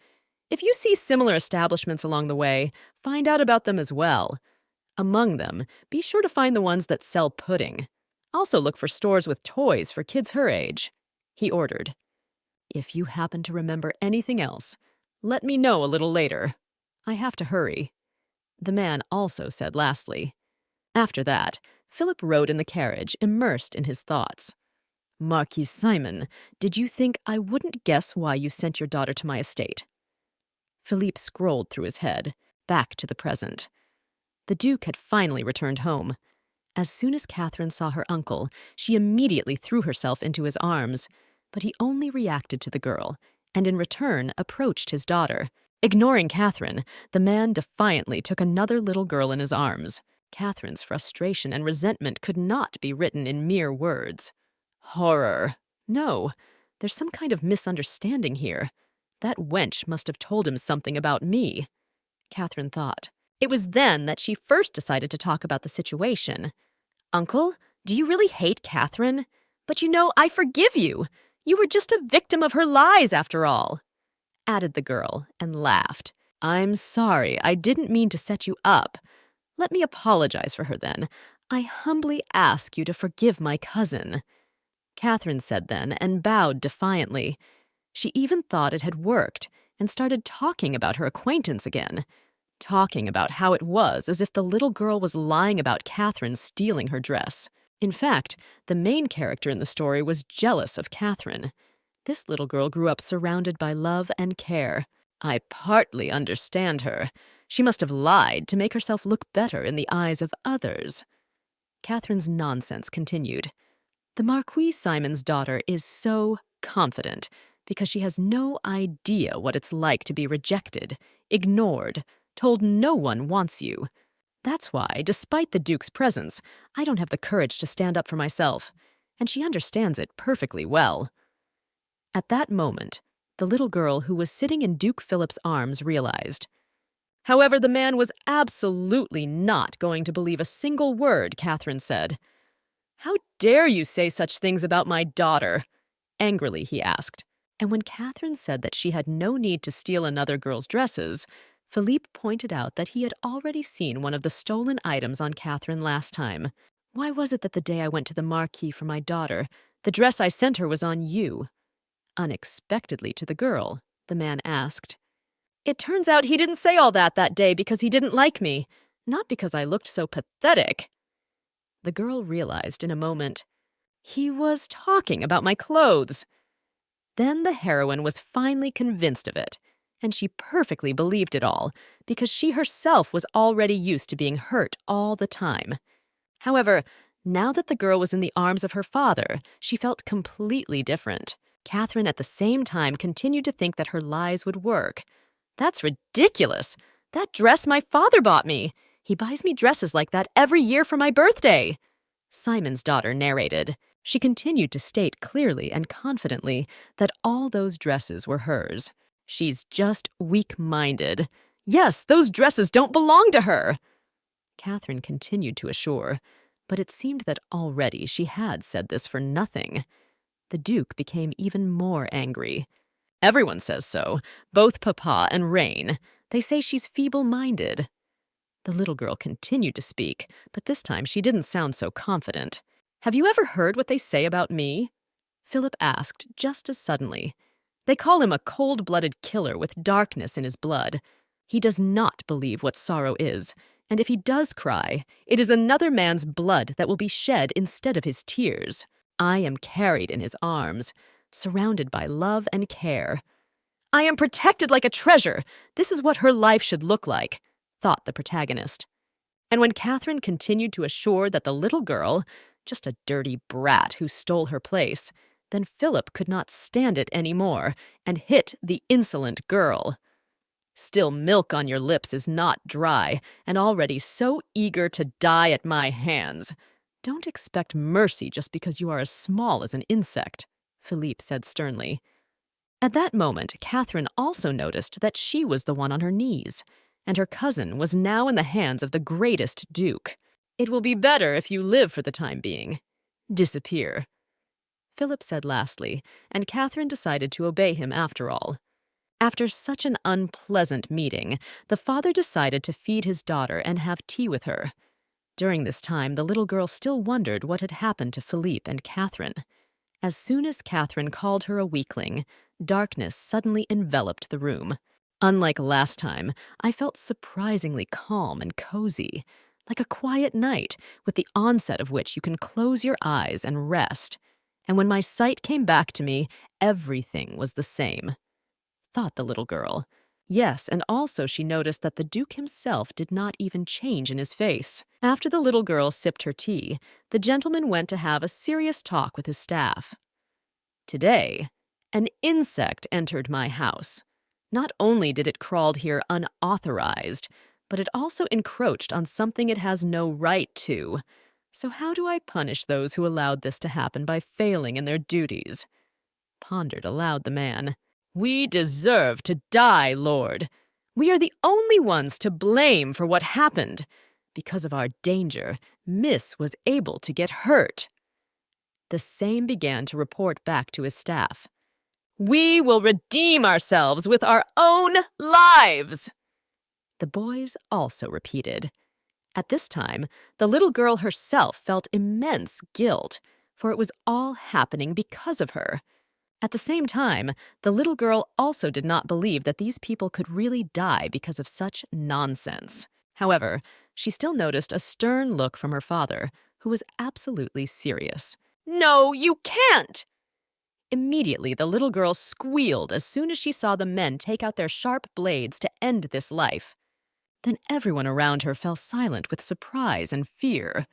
If you see similar establishments along the way, find out about them as well. Among them, be sure to find the ones that sell pudding. Also look for stores with toys for kids her age," he ordered. "If you happen to remember anything else, let me know a little later. I have to hurry," the man also said lastly. After that, Philip rode in the carriage, immersed in his thoughts. Marquis Simon, did you think I wouldn't guess why you sent your daughter to my estate? Philippe scrolled through his head, back to the present. The Duke had finally returned home. As soon as Catherine saw her uncle, she immediately threw herself into his arms, but he only reacted to the girl, and in return approached his daughter. Ignoring Catherine, the man defiantly took another little girl in his arms. Catherine's frustration and resentment could not be written in mere words. Horror. No, there's some kind of misunderstanding here. That wench must have told him something about me, Catherine thought. It was then that she first decided to talk about the situation. Uncle, do you really hate Catherine? But I forgive you. You were just a victim of her lies, after all, added the girl, and laughed. I'm sorry, I didn't mean to set you up. Let me apologize for her then. I humbly ask you to forgive my cousin, Catherine said then, and bowed defiantly. She even thought it had worked, and started talking about her acquaintance again. Talking about how it was as if the little girl was lying about Catherine stealing her dress. In fact, the main character in the story was jealous of Catherine. This little girl grew up surrounded by love and care. I partly understand her. She must have lied to make herself look better in the eyes of others. Catherine's nonsense continued. The Marquis Simon's daughter is so confident because she has no idea what it's like to be rejected, ignored, told no one wants you. That's why, despite the Duke's presence, I don't have the courage to stand up for myself, and she understands it perfectly well. At that moment, the little girl who was sitting in Duke Philip's arms realized. However, the man was absolutely not going to believe a single word Catherine said. How dare you say such things about my daughter? Angrily, he asked. And when Catherine said that she had no need to steal another girl's dresses, Philippe pointed out that he had already seen one of the stolen items on Catherine last time. Why was it that the day I went to the Marquis for my daughter, the dress I sent her was on you? Unexpectedly to the girl, the man asked. It turns out he didn't say all that day because he didn't like me, not because I looked so pathetic. The girl realized in a moment. He was talking about my clothes. Then the heroine was finally convinced of it, and she perfectly believed it all, because she herself was already used to being hurt all the time. However, now that the girl was in the arms of her father, she felt completely different. Catherine at the same time continued to think that her lies would work. That's ridiculous! That dress my father bought me! He buys me dresses like that every year for my birthday! Simon's daughter narrated. She continued to state clearly and confidently that all those dresses were hers. She's just weak-minded. Yes, those dresses don't belong to her! Catherine continued to assure, but it seemed that already she had said this for nothing. The Duke became even more angry. Everyone says so, both Papa and Rain. They say she's feeble-minded. The little girl continued to speak, but this time she didn't sound so confident. Have you ever heard what they say about me? Philip asked just as suddenly. They call him a cold-blooded killer with darkness in his blood. He does not believe what sorrow is, and if he does cry, it is another man's blood that will be shed instead of his tears. I am carried in his arms, surrounded by love and care. I am protected like a treasure. This is what her life should look like, thought the protagonist. And when Catherine continued to assure that the little girl, just a dirty brat who stole her place, then Philip could not stand it anymore and hit the insolent girl. Still milk on your lips is not dry, and already so eager to die at my hands. Don't expect mercy just because you are as small as an insect, Philippe said sternly. At that moment, Catherine also noticed that she was the one on her knees, and her cousin was now in the hands of the greatest duke. It will be better if you live for the time being. Disappear, Philip said lastly, and Catherine decided to obey him after all. After such an unpleasant meeting, the father decided to feed his daughter and have tea with her. During this time, the little girl still wondered what had happened to Philippe and Catherine. As soon as Catherine called her a weakling, darkness suddenly enveloped the room. Unlike last time, I felt surprisingly calm and cozy, like a quiet night, with the onset of which you can close your eyes and rest. And when my sight came back to me, everything was the same, thought the little girl. Yes, and also she noticed that the Duke himself did not even change in his face. After the little girl sipped her tea, the gentleman went to have a serious talk with his staff. Today, an insect entered my house. Not only did it crawl here unauthorized, but it also encroached on something it has no right to. So how do I punish those who allowed this to happen by failing in their duties? Pondered aloud the man. We deserve to die, Lord. We are the only ones to blame for what happened. Because of our danger, Miss was able to get hurt. The same began to report back to his staff. We will redeem ourselves with our own lives. The boys also repeated. At this time, the little girl herself felt immense guilt, for it was all happening because of her. At the same time, the little girl also did not believe that these people could really die because of such nonsense. However, she still noticed a stern look from her father, who was absolutely serious. No, you can't! Immediately, the little girl squealed as soon as she saw the men take out their sharp blades to end this life. Then everyone around her fell silent with surprise and fear.